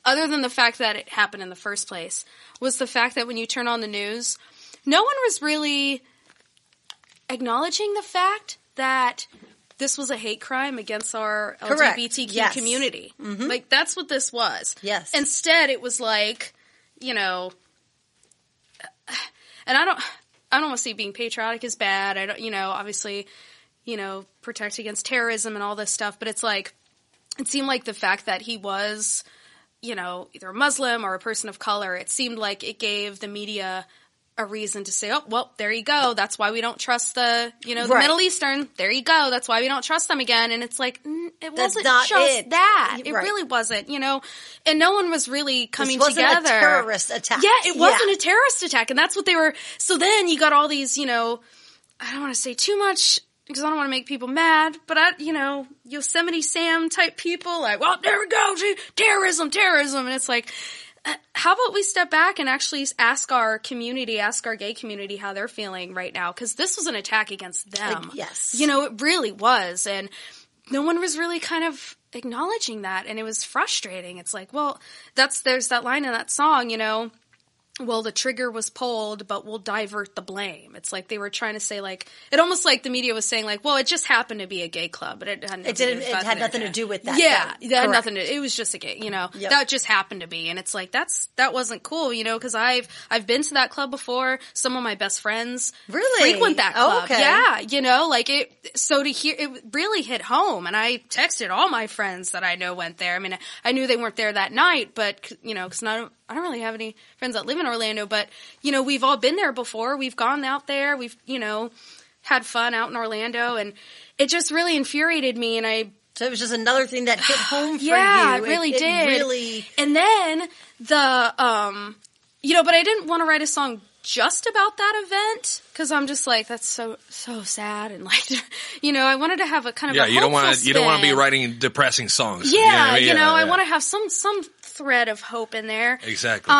other than the fact that it happened in the first place, was the fact that when you turn on the news, no one was really acknowledging the fact that this was a hate crime against our LGBTQ community. Mm-hmm. Like, that's what this was. Yes. Instead, it was like, and I don't want to say being patriotic is bad. I don't, obviously, protect against terrorism and all this stuff, but it's like, it seemed like the fact that he was, either a Muslim or a person of color, it seemed like it gave the media a reason to say, oh, well, there you go. That's why we don't trust the Middle Eastern. There you go. That's why we don't trust them again. And it's like, it wasn't just that. It really wasn't, and no one was really coming together. It wasn't a terrorist attack. Yeah, it wasn't a terrorist attack. And that's what they were. So then you got all these, I don't want to say too much because I don't want to make people mad, but Yosemite Sam type people like, well, there we go. Terrorism. And it's like, how about we step back and actually ask our gay community how they're feeling right now? Because this was an attack against them. Yes. It really was. And no one was really kind of acknowledging that. And it was frustrating. It's like, well, there's that line in that song, well, the trigger was pulled, but we'll divert the blame. It's like they were trying to say, like, it almost like the media was saying, like, well, it just happened to be a gay club, but it had nothing to do with that. Yeah, it had nothing to. It was just a gay, that just happened to be, and it's like that wasn't cool, because I've been to that club before. Some of my best friends frequent that club. Okay. Yeah, like it. So to hear it really hit home, and I texted all my friends that I know went there. I mean, I knew they weren't there that night, but because I don't really have any friends that live in Orlando, but, we've all been there before. We've gone out there. We've, had fun out in Orlando, and it just really infuriated me. And so it was just another thing that hit home for you. Yeah, it really did. And then but I didn't want to write a song just about that event because I'm just like, that's so sad. And like, I wanted to have a kind of a you don't want to be writing depressing songs. Yeah, I want to have some thread of hope in there. Exactly.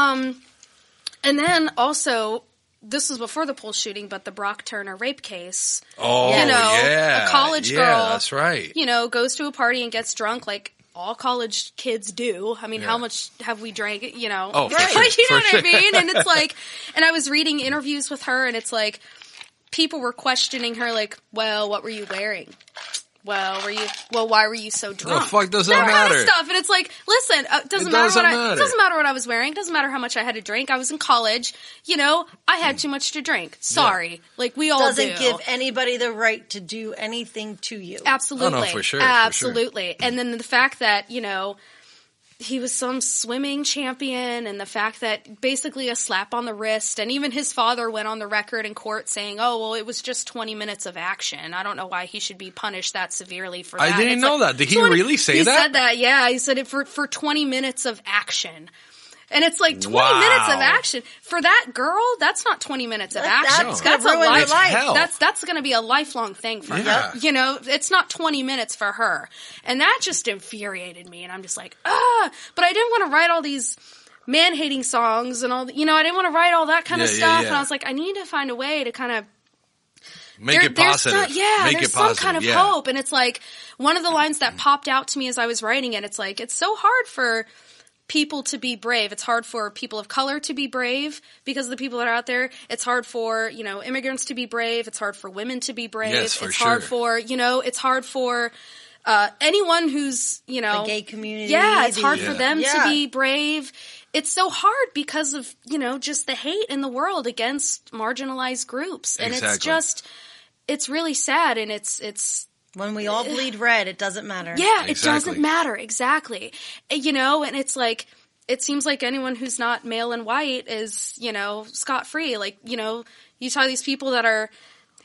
And then also, this was before the Pulse shooting, but the Brock Turner rape case. Oh, yeah. A college girl. Yeah, that's right. Goes to a party and gets drunk like all college kids do. I mean, how much have we drank? Oh, for sure. What I mean? And it's like, and I was reading interviews with her, and it's like, people were questioning her, like, well, what were you wearing? Well, why were you so drunk? The fuck does that matter? Kind of stuff. And it's like, listen, it doesn't matter what I was wearing. It doesn't matter how much I had to drink. I was in college. I had too much to drink. Sorry. Yeah. Like, we all doesn't give anybody the right to do anything to you. Absolutely. Oh, no, for sure. Absolutely. For sure. And then the fact that, he was some swimming champion, and the fact that basically a slap on the wrist, and even his father went on the record in court saying, oh, well, it was just 20 minutes of action. I don't know why he should be punished that severely for that. I didn't know that. Did he really say that? He said that, yeah. He said it for 20 minutes of action. And it's like 20 minutes of action. For that girl, that's not 20 minutes of action. That's a life. That's going to be a lifelong thing for her. It's not 20 minutes for her. And that just infuriated me. And I'm just like, but I didn't want to write all these man-hating songs and all, I didn't want to write all that kind of stuff. And I was like, I need to find a way to kind of make it positive. There's some kind of hope. And it's like, one of the lines that popped out to me as I was writing it, it's like, it's so hard for people to be brave. It's hard for people of color to be brave because of the people that are out there. It's hard for, immigrants to be brave. It's hard for women to be brave. Yes, it's hard for, it's hard for anyone who's, the gay community. Yeah, it's hard for them to be brave. It's so hard because of, just the hate in the world against marginalized groups. And it's just, it's really sad, and it's when we all bleed red, it doesn't matter. Yeah, it doesn't matter. Exactly. And it's like, it seems like anyone who's not male and white is, scot-free. Like, you saw these people that are,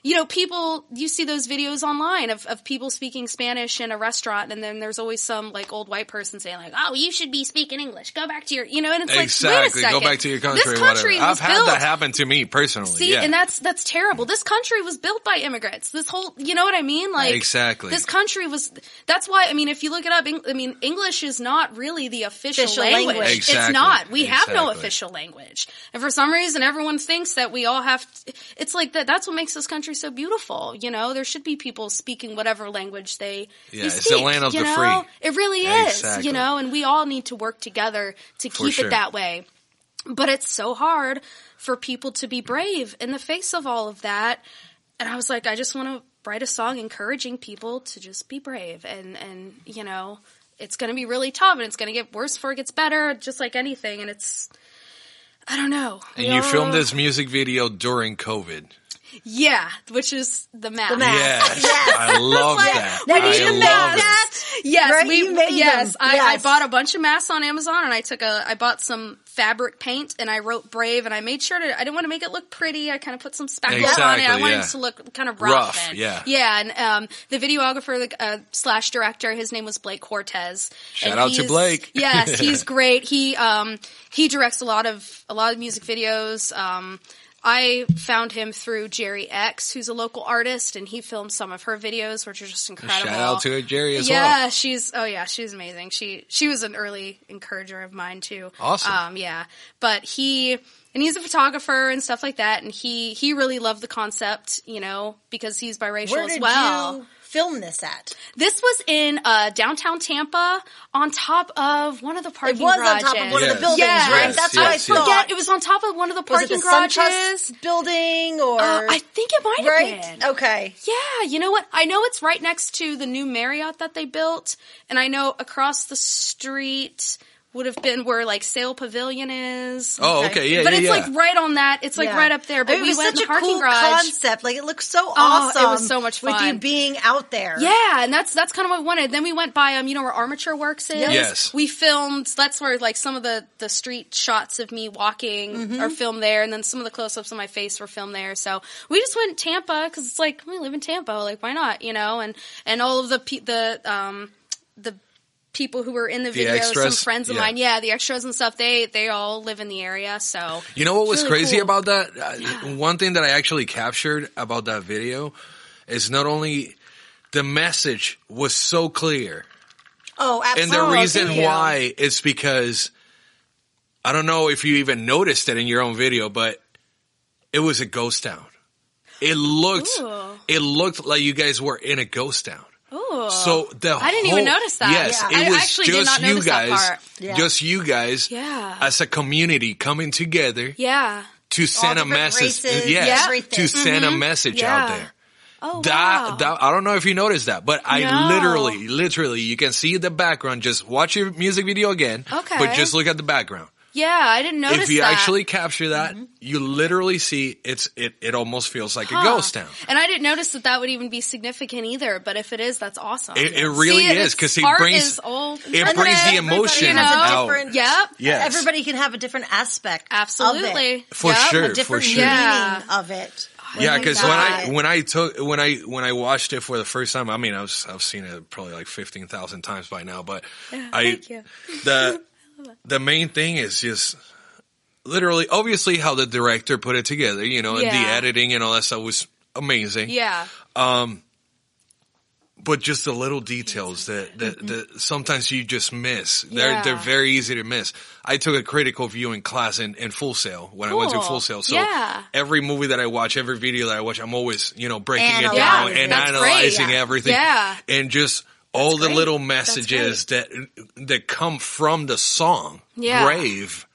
you see those videos online of people speaking Spanish in a restaurant, and then there's always some, like, old white person saying, like, oh, you should be speaking English. Go back to your, and it's exactly. like, wait a second. Go back to your country. This country I've was had built. that happen to me personally. See, and that's terrible. This country was built by immigrants. This whole, you know what I mean? Like, exactly. This country was, that's why, if you look it up, English is not really the official language. Exactly. It's not. We have no official language. And for some reason, everyone thinks that we all have, it's like that. That's what makes this country so beautiful. There should be people speaking whatever language they speak. It's the land of the free. It really is, exactly. and we all need to work together to keep it that way. But it's so hard for people to be brave in the face of all of that. And I was like, I just want to write a song encouraging people to just be brave. And it's going to be really tough, and it's going to get worse before it gets better, just like anything. And it's, I don't know. And you filmed this music video during COVID. Yeah, which is the mask. Yes. I love that. Now, did you make that? Yes, right? You made them. I bought a bunch of masks on Amazon, and I bought some fabric paint, and I wrote Brave, and I made sure I didn't want to make it look pretty. I kind of put some speckles on it. I wanted it to look kind of rough. And the videographer slash director, his name was Blake Cortez. Shout out to Blake. Yes, he's great. He directs a lot of music videos. I found him through Jerry X, who's a local artist, and he filmed some of her videos, which are just incredible. Shout out to Jerry as well. Yeah, she's amazing. She was an early encourager of mine too. Awesome. But he's a photographer and stuff like that, and he really loved the concept, because he's biracial as well. Where did you film this at? This was in downtown Tampa, on top of one of the parking garages. It was on top of one of the buildings, right? That's what I thought. It was on top of one of the parking garages. Was it the SunTrust building, or I think it might have been. Okay. Yeah, you know what? I know it's right next to the new Marriott that they built, and I know across the street would have been where, like, Sail Pavilion is. Oh, okay, yeah, but it's like right on that. It's like right up there. But we went in the parking garage. It was such a cool concept. Like, it looked so awesome. It was so much fun with you being out there. Yeah, and that's kind of what we wanted. Then we went by where Armature Works is. Yes. We filmed. That's where, like, some of the street shots of me walking are filmed there, and then some of the close-ups of my face were filmed there. So we just went to Tampa because it's like we live in Tampa. Like, why not? And all of the people who were in the video, some friends of mine, the extras and stuff, they all live in the area, so. You know what was really crazy cool. about that? One thing that I actually captured about that video is not only the message was so clear. Oh, absolutely. And the reason why is because, I don't know if you even noticed it in your own video, but it was a ghost town. It looked like you guys were in a ghost town. Ooh. So I didn't even notice that. Yes, it was actually just you guys, just you guys, as a community coming together, to send a message, to send a message out there. Oh, that I don't know if you noticed that, but I literally, you can see the background. Just watch your music video again, but just look at the background. Yeah, I didn't notice that. If you actually capture that, you literally see it almost feels like a ghost town. And I didn't notice that would even be significant either, but if it is, that's awesome. It really is, because it brings the emotion out. Everybody can have a different aspect Absolutely. of it. For sure. A different meaning of it. Yeah, because when I watched it for the first time, I mean, I've seen it probably like 15,000 times by now, but thank you. The main thing is just literally, obviously, how the director put it together, and the editing and all that stuff was amazing. Yeah. But just the little details that sometimes you just miss. They're very easy to miss. I took a critical viewing class in Full Sail when I went to Full Sail. So every movie that I watch, every video that I watch, I'm always, breaking it down and analyzing everything. Yeah. And just all the little messages that come from the song, Brave.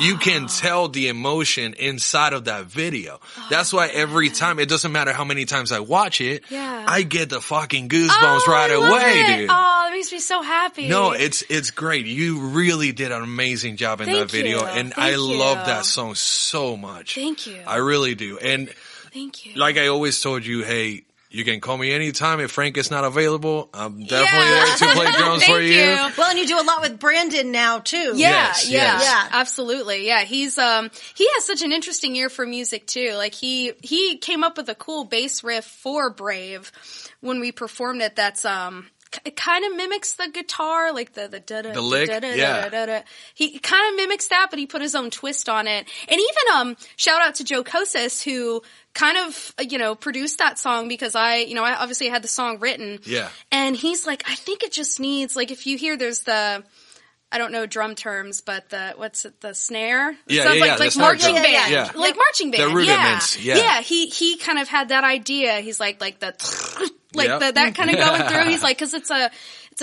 You can tell the emotion inside of that video. That's why every time, it doesn't matter how many times I watch it, I get the fucking goosebumps right away, dude. Oh, that makes me so happy. No, it's great. You really did an amazing job in that video, and I love that song so much. Thank you. I really do. And thank you. Like I always told you, hey, You can call me anytime if Frank is not available. I'm definitely there to play drums for you. Well, and you do a lot with Brandon now too. Yeah, absolutely. Yeah, he has such an interesting ear for music too. Like he came up with a cool bass riff for Brave when we performed it. That's it kind of mimics the guitar, like the lick. He kind of mimics that, but he put his own twist on it. And even shout out to Joe Kosis, who kind of produced that song, because I obviously had the song written. Yeah. And he's like, I think it just needs, like, if you hear there's the, I don't know drum terms, but the snare? Yeah, sounds like marching band. Yeah. Like marching band. The rudiments. Yeah, he kind of had that idea. He's like the that kind of going through. He's like, because it's a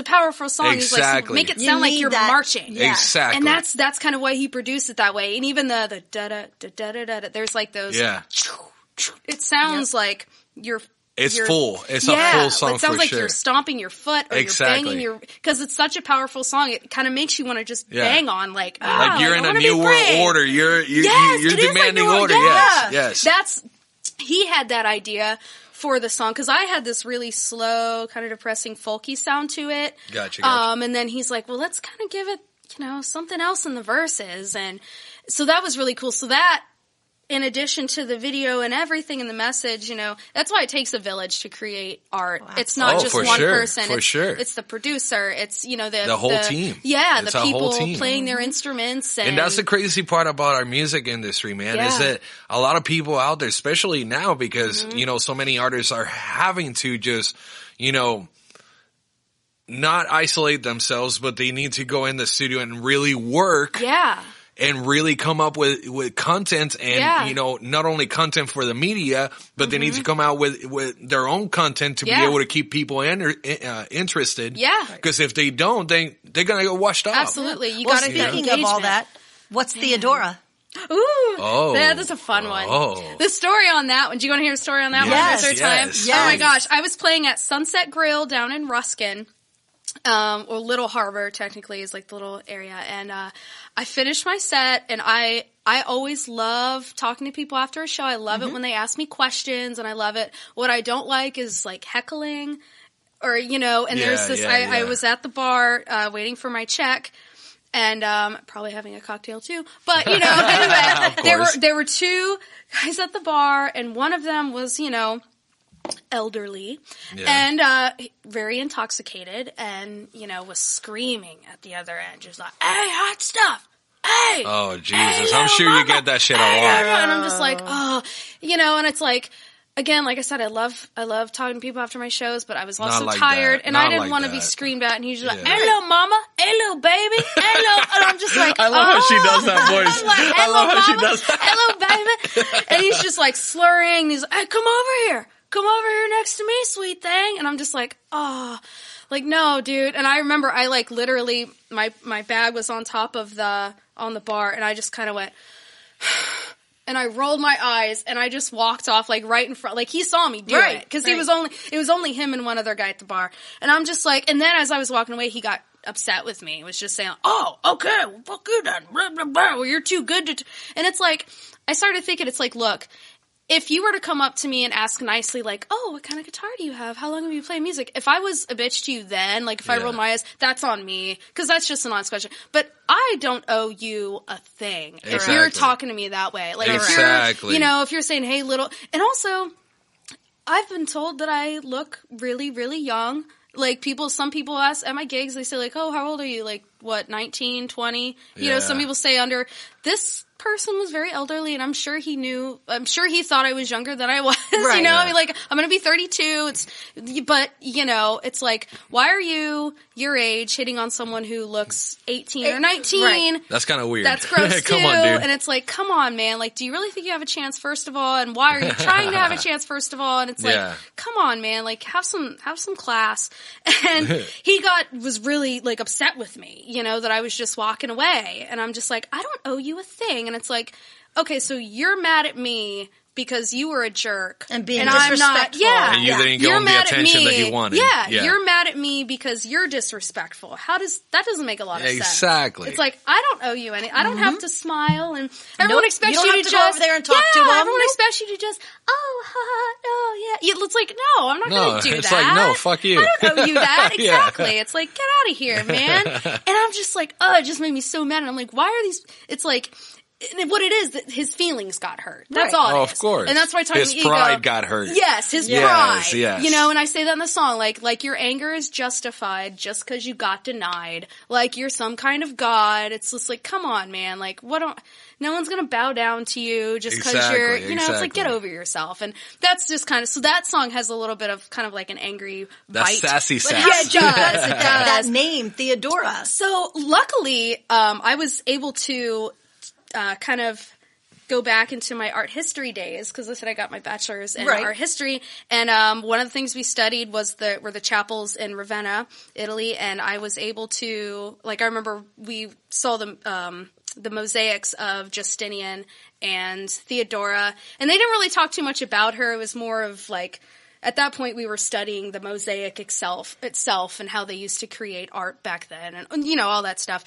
powerful song. Exactly. He's like, so make it sound like you're marching. Yeah. Exactly. And that's kind of why he produced it that way. And even the da da da da da da, there's like those. Yeah. It sounds like you're. It's full. It's a full song. It sounds for like sure. you're stomping your foot or you're banging your, because it's such a powerful song. It kind of makes you want to just bang on, like you're in a new world order. You're demanding order. Yes. He had that idea for the song, because I had this really slow, kind of depressing, folky sound to it. Gotcha. And then he's like, well, let's kind of give it, something else in the verses, and so that was really cool. So that, in addition to the video and everything in the message, that's why it takes a village to create art. Wow. It's not just one person. It's the producer. It's, the whole team. Yeah, the people playing their instruments. And that's the crazy part about our music industry, man, is that a lot of people out there, especially now, because, so many artists are having to just, not isolate themselves, but they need to go in the studio and really work. Yeah. And really come up with content and, not only content for the media, but they need to come out with their own content to be able to keep people interested. Yeah. Because if they don't, they're going to get washed off. Absolutely. You got to get Speaking of all that, what's Theadora? Ooh. Oh. That's a fun one. Oh. The story on that one. Do you want to hear the story on that one? Yes. Oh my gosh. I was playing at Sunset Grill down in Ruskin. Or Little Harbor, technically, is like the little area. And I finished my set, and I always love talking to people after a show. I love it when they ask me questions, and I love it. What I don't like is like heckling, or and there's this. I was at the bar waiting for my check, and probably having a cocktail too. But anyway, there were two guys at the bar, and one of them was elderly and very intoxicated, and was screaming at the other end, just like, hey, hot stuff, hey, oh Jesus, hey, I'm sure mama. You get that shit a lot. And I'm just like, and it's like, again, like I said, I love talking to people after my shows, but I was also tired, and I didn't want to be screamed at, and he's just like, hello mama, hello baby, hello, and I'm just like, I love how she does that voice. I'm like, hello mama, hello baby, and he's just like slurring, and he's like, hey, come over here next to me, sweet thing. And I'm just like, like, no, dude. And I remember I like literally, my bag was on top of on the bar, and I just kind of went, and I rolled my eyes, and I just walked off, like, right in front. Like, he saw me do it, because it was only him and one other guy at the bar. And I'm just like, and then as I was walking away, he got upset with me. He was just saying, oh, okay, well, fuck you then. Blah, blah, blah. Well, you're too good to, and it's like, I started thinking, it's like, look, if you were to come up to me and ask nicely, like, oh, what kind of guitar do you have? How long have you played music? If I was a bitch to you then, like, if I rolled my eyes, that's on me, because that's just an honest question. But I don't owe you a thing if you're talking to me that way. Like, if you're, if you're saying, hey, little, and also, I've been told that I look really, really young. Like, some people ask at my gigs, they say, like, oh, how old are you? Like, what, 19, 20? Some people say under. This person was very elderly, and I'm sure he thought I was younger than I was. Right, I mean, like, I'm going to be 32. But it's like, why are you your age hitting on someone who looks 18 or 19? Right. That's kind of weird. That's gross too. Come on, dude. And it's like, come on, man. Like, do you really think you have a chance, first of all? And why are you trying to have a chance, first of all? And it's like, come on, man. Like, have some class. And he was really, like, upset with me, that I was just walking away. And I'm just like, I don't owe you a thing. And it's like, okay, so you're mad at me because you were a jerk and being disrespectful. And you didn't give him the attention that he wanted. Yeah, you're mad at me because you're disrespectful. That doesn't make a lot of sense. Exactly. It's like, I don't owe you any. I don't have to smile, and everyone expects you to just go over there and talk to him. Everyone expects you to just, It's like, no, I'm not going to do it's that. It's like, no, fuck you. I don't owe you that. Exactly. It's like, get out of here, man. And I'm just like, it just made me so mad. And I'm like, why are these? It's like. What it is, that his feelings got hurt. That's all it is. Of course. And that's why I talk about his pride got hurt. Yes, his pride. Yes. You know, and I say that in the song, like your anger is justified just because you got denied. Like you're some kind of god. It's just like, come on, man. Like, no one's gonna bow down to you just because you're, it's like, get over yourself. And that's just kind of, so that song has a little bit of kind of like an angry bite. Sassy sass. Yeah, it does. It does. That name, Theodora. So luckily, I was able to kind of go back into my art history days, because I said I got my bachelor's in art history, and one of the things we studied were the chapels in Ravenna, Italy, and I was able to, I remember we saw the mosaics of Justinian and Theodora, and they didn't really talk too much about her. It was more of at that point, we were studying the mosaic itself and how they used to create art back then, and all that stuff.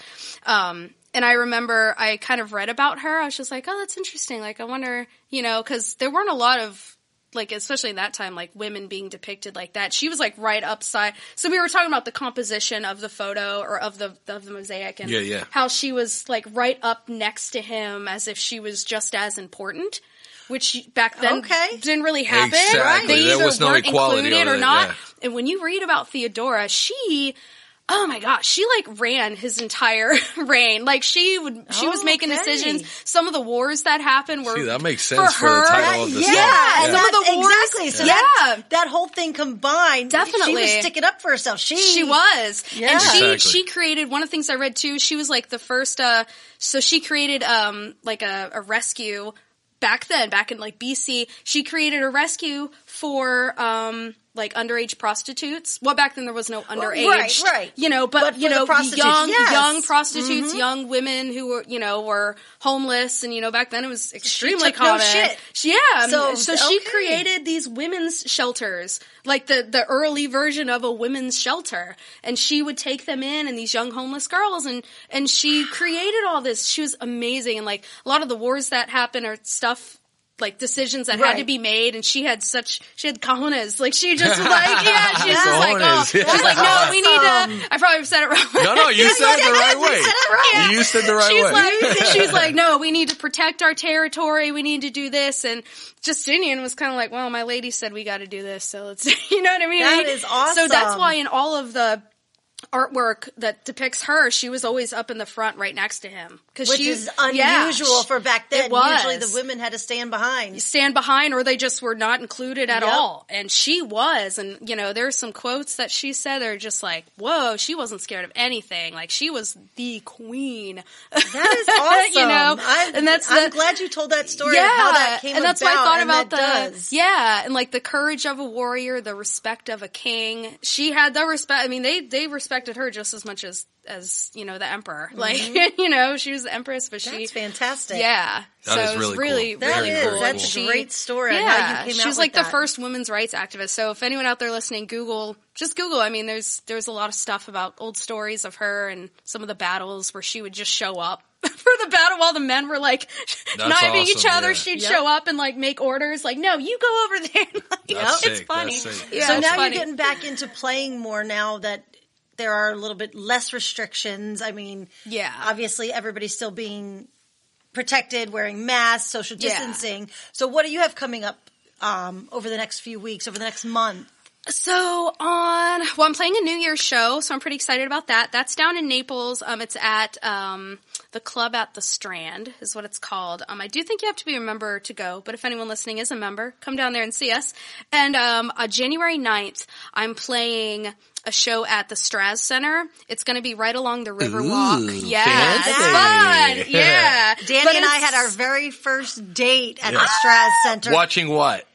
And I remember I kind of read about her. I was just like, oh, that's interesting. I wonder, because there weren't a lot of, especially in that time, women being depicted like that. She was right upside. So we were talking about the composition of the photo or of the mosaic, and how she was right up next to him as if she was just as important. Which back then didn't really happen. Exactly. Right? They there either was no weren't equality included or that, not. Yeah. And when you read about Theodora, oh my gosh, she ran his entire reign. She was making decisions. Some of the wars that happened were that makes sense for the title of the song. Yeah, some of the wars. Exactly. So that whole thing combined. Definitely. She was sticking up for herself. She was. Yeah. And she created, one of the things I read too, she was the first, so she created a rescue back then, back in BC. She created a rescue for underage prostitutes. Well, back then there was no underage, right. But young prostitutes, Mm-hmm. young women who were homeless, and back then it was extremely common. No shit. Yeah, so she created these women's shelters, the early version of a women's shelter, and she would take them in, and these young homeless girls, and she created all this. She was amazing, and a lot of the wars that happened are stuff. Decisions that had to be made, and she had cojones. She just was she's just oh. She's no, we need to, I probably said it wrong. No, you said it the right way. You said the right way. She's no, we need to protect our territory, we need to do this, and Justinian was kind of well, my lady said we got to do this, so let's, you know what I mean? That is awesome. So that's why in all of the artwork that depicts her, she was always up in the front right next to him. Which is unusual for back then. It was. Usually the women had to stand behind. Or they just were not included at all. And she was. And, there's some quotes that she said that are just whoa, she wasn't scared of anything. She was the queen. That is awesome. I'm glad you told that story of how that came about. And that's why I thought about and the courage of a warrior, the respect of a king. She had the respect. I mean, they respected her just as much as the emperor. Mm-hmm. She was the empress, but that's fantastic. Yeah. That is really cool. That's a great story. Yeah. How you came she out was with the first women's rights activist. So if anyone out there listening, just Google. I mean, there's a lot of stuff about old stories of her and some of the battles where she would just show up for the battle while the men were knifing each other. She'd show up and make orders. No, you go over there. It's funny. Yeah, so now you're getting back into playing more now that there are a little bit less restrictions. I mean, obviously everybody's still being protected, wearing masks, social distancing. Yeah. So what do you have coming up over the next few weeks, over the next month? So I'm playing a New Year's show, so I'm pretty excited about that. That's down in Naples. It's at the Club at the Strand is what it's called. I do think you have to be a member to go, but if anyone listening is a member, come down there and see us. And January 9th, I'm playing a show at the Straz Center. It's going to be right along the Riverwalk. Yeah, it's fun. Yeah. Danny and I had our very first date at the Straz Center. Watching what?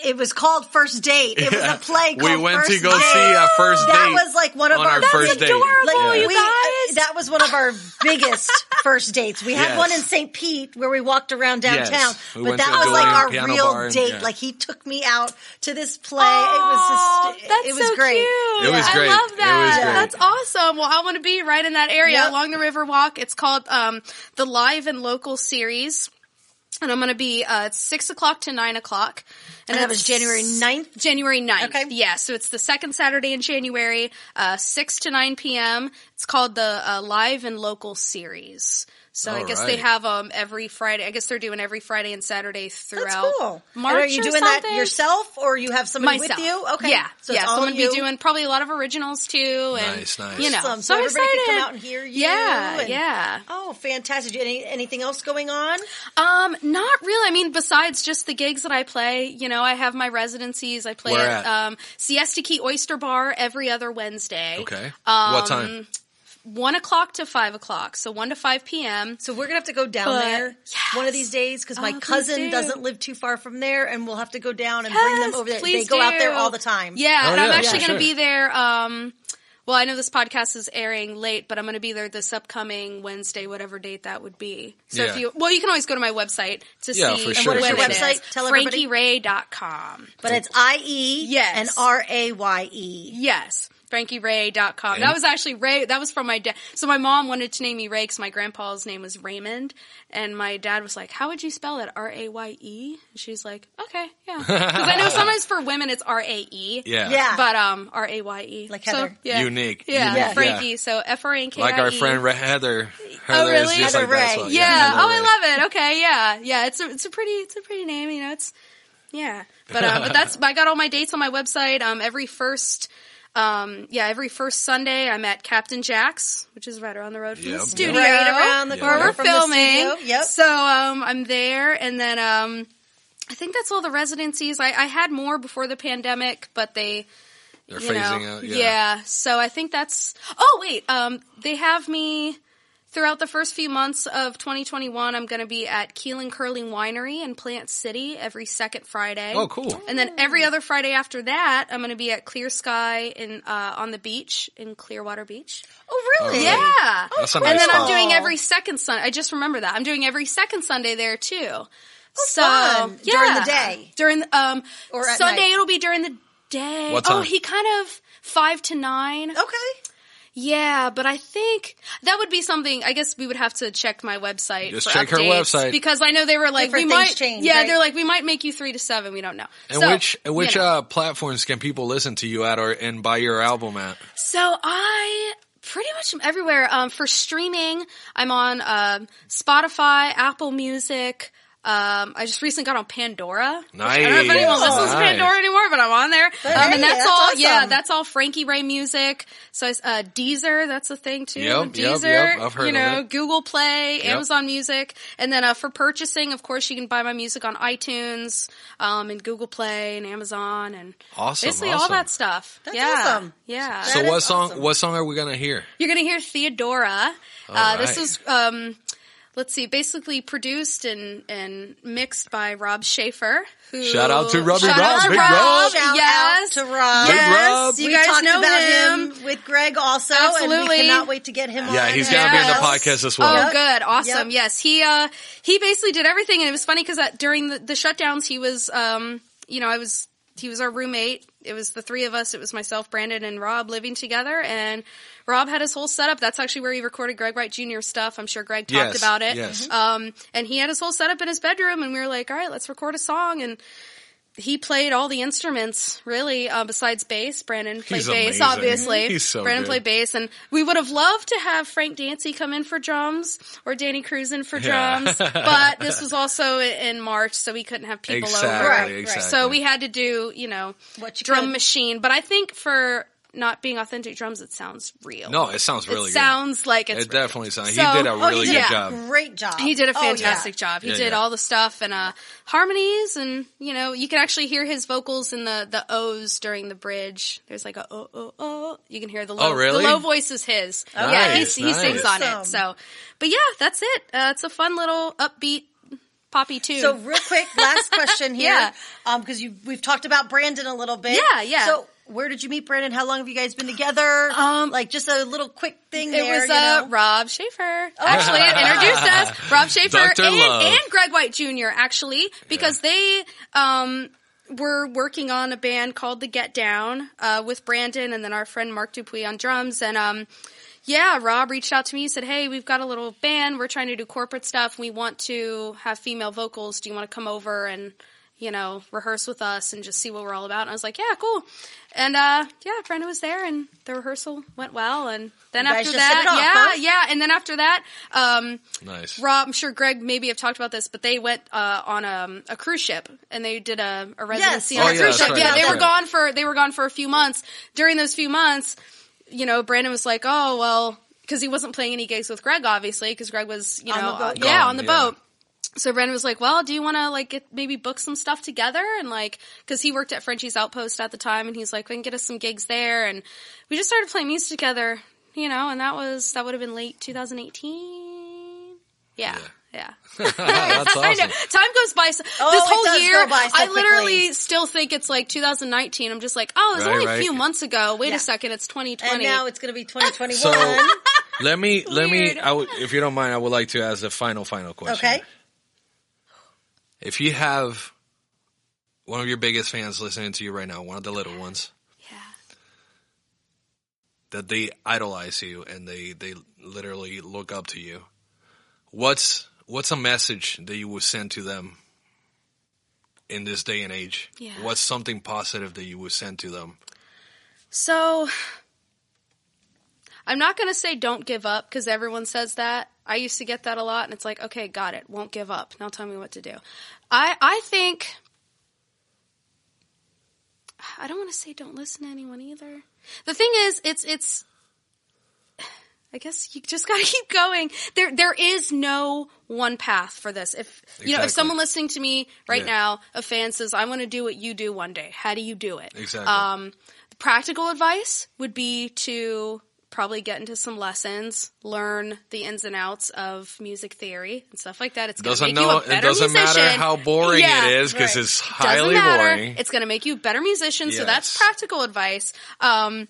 It was called First Date. It was a play called We went First to go Date. see a first date. That was like one of on our first date. adorable, you guys. That was one of our biggest first dates. We had Yes. one in St. Pete where we walked around downtown, Yes. We but went that to a was like dueling our piano real bar and- date. yeah. Like he took me out to this play. Oh, that's it was so great. cute. It was great. I love that. It was great. That's awesome. Well, I want to be right in that area Yep. along the Riverwalk. It's called the Live and Local Series. And I'm going to be 6 o'clock to 9 o'clock. And that was January 9th? January 9th. Okay. Yeah, so it's the second Saturday in January, 6 to 9 p.m. It's called the Live and Local Series. So I guess they have every Friday. I guess they're doing every Friday and Saturday throughout That's cool. March. And are you doing something? that yourself or you have somebody Myself. with you? Okay. Yeah. So it's so all I'm going to you. be doing probably a lot of originals too. And, Nice. you know, Awesome. so I'm everybody excited. can come out and hear you. Yeah, and- yeah. Oh, fantastic. Anything else going on? Not really. I mean, besides just the gigs that I play, you know, I have my residencies. I play Where at Siesta Key Oyster Bar every other Wednesday. Okay. What time? 1 o'clock to 5 o'clock. So 1 to 5 p.m. So we're going to have to go down But- there one of these days because my Oh, please cousin do. doesn't live too far from there and we'll have to go down and bring them over there. They Please go out there do. all the time. Yeah, Oh, and I'm yeah, actually yeah, going to sure. be there. Well, I know this podcast is airing late, but I'm going to be there this upcoming Wednesday, whatever date that would be. So Yeah. you can always go to my website to Yeah, see for when sure, what is for your sure. website? Tell everybody. FrankieRaye.com. But it's IE Yes. and RAYE. Yes. FrankieRaye.com. That was actually Ray. That was from my dad. So my mom wanted to name me Ray because my grandpa's name was Raymond. And my dad was like, how would you spell that? R-A-Y-E? And she's like, okay, yeah. Because I know sometimes for women it's R-A-E. Yeah. Yeah. But R-A-Y-E. Like Heather. So, yeah. Unique. Yeah, Unique, Frankie. So F-R-A-N-K-I-E. Like our friend Heather. Oh, really? Is just Heather like that, Raye. so, Yeah. Heather Oh, Raye. I love it. Okay. Yeah. Yeah. It's a pretty name. You know, it's, yeah. But that's, I got all my dates on my website. Every first Sunday I'm at Captain Jack's, which is right around the road from the Yep. studio. Right around the where corner we're from the filming. studio. Yep. So, I'm there and then, I think that's all the residencies. I had more before the pandemic, but They're you phasing know, out. yeah. So I think that's. Oh wait, they have me throughout the first few months of 2021. I'm going to be at Keelan Curling Winery in Plant City every second Friday. Oh, cool. And then every other Friday after that, I'm going to be at Clear Sky in on the beach in Clearwater Beach. Oh, really? Yeah. That's a And nice then I'm spot. doing every second Sunday. I just remember that I'm doing every second Sunday there too. So fun. yeah. During the day? During the Or at Sunday night? it'll be during the day. What time? Oh, he kind of 5 to 9. Okay. Yeah, but I think that would be something. I guess we would have to check my website. Just for check her updates, website. because I know they were like Different we things might change, Yeah, right? they're like we might make you 3 to 7. We don't know. And So, which you know. platforms can people listen to you at and buy your album at? So I pretty much am everywhere. For streaming, I'm on Spotify, Apple Music. I just recently got on Pandora. Nice. I don't know if anyone listens to Nice. Pandora anymore, but I'm on there. But hey, and that's that's all. awesome. Yeah, that's all Frankie Raye music. So Deezer, that's a thing too. Yep, Deezer, yep, I've heard you know, of it. Google Play, Yep. Amazon Music, and then for purchasing, of course, you can buy my music on iTunes, and Google Play and Amazon, and Awesome, basically all awesome. that stuff. That's yeah, awesome. Yeah. So That what is song? awesome. What song are we gonna hear? You're going to hear Theodora. All This right. is, let's see, basically produced and mixed by Rob Schaefer. Who, Shout out to Robbie Shout Rob, out to Big Rob. Rob. Shout Yes. out to Rob. Big Yes. Rob. You We guys talked know about him. with Greg also, and Absolutely. we cannot wait to get him on. Yeah, he's gonna be in the Yes. podcast as well. Oh, Yep. good. Awesome. Yep. Yes. He basically did everything. And it was funny because during the shutdowns, he was, he was our roommate. It was the three of us. It was myself, Brandon, and Rob living together. And Rob had his whole setup. That's actually where he recorded Greg Wright Jr. stuff. I'm sure Greg talked Yes, about it. yes. And he had his whole setup in his bedroom. And we were like, all right, let's record a song. And he played all the instruments, really, besides bass. Brandon played He's bass, amazing. obviously. He's so Brandon good. played bass. And we would have loved to have Frank Dancy come in for drums or Danny Cruzen for Yeah. drums. But this was also in March, so we couldn't have people Exactly, over. Right, exactly. So we had to do, What you drum could. machine. But I think for not being authentic drums, it sounds real. No, it sounds really it good. sounds like it's It definitely sounds. So- he did a Oh, really he did good a job. great job. He did a Oh, yeah. fantastic job. He Yeah, did yeah. all the stuff and harmonies, and you can actually hear his vocals in the O's during the bridge. There's like a oh. You can hear the low. Oh, really? The low voice is his. Nice, Yeah, he nice. sings on it. Awesome. So, but yeah, that's it. It's a fun little upbeat poppy tune. So real quick, last question here. Because we've talked about Brandon a little bit. Yeah. So where did you meet Brandon? How long have you guys been together? Like just a little quick thing it there. Was you know? Rob Schaefer actually introduced us. Rob Schaefer and Greg White Jr. actually, because they were working on a band called The Get Down with Brandon and then our friend Mark Dupuis on drums. And Rob reached out to me. He said, hey, we've got a little band. We're trying to do corporate stuff. We want to have female vocals. Do you want to come over and, rehearse with us and just see what we're all about? And I was like, yeah, cool. And, Brenda was there and the rehearsal went well. And then after that, And then after that, nice. Rob, I'm sure Greg maybe have talked about this, but they went, on a cruise ship and they did a residency on a cruise ship. Right. Yeah, they were gone for a few months. During those few months, Brandon was like, oh, well, because he wasn't playing any gigs with Greg, obviously, because Greg was, on the boat. So Brandon was like, well, do you want to, maybe book some stuff together? And, because he worked at Frenchie's Outpost at the time, and he's like, we can get us some gigs there. And we just started playing music together, and that would have been late 2018. Yeah. That's awesome. I know. Time goes by. This whole year, I literally still think it's 2019. I'm just like, it's only a few months ago. Wait a second, it's 2020. And now it's going to be 2021. So let me, if you don't mind, I would like to ask a final question. Okay. If you have one of your biggest fans listening to you right now, one of the little ones, that they idolize you and they literally look up to you, what's a message that you would send to them in this day and age? Yeah. What's something positive that you would send to them? So, I'm not going to say don't give up because everyone says that. I used to get that a lot and it's like, okay, got it. Won't give up. Now tell me what to do. I think, I don't want to say don't listen to anyone either. The thing is, it's, I guess you just gotta keep going. There is no one path for this. If someone listening to me right now, a fan says, I want to do what you do one day. How do you do it? Exactly. The practical advice would be to probably get into some lessons, learn the ins and outs of music theory and stuff like that. It's going to make you a better musician. It doesn't matter how boring it is because it's highly boring. It's going to make you a better musician. Yes. So that's practical advice. And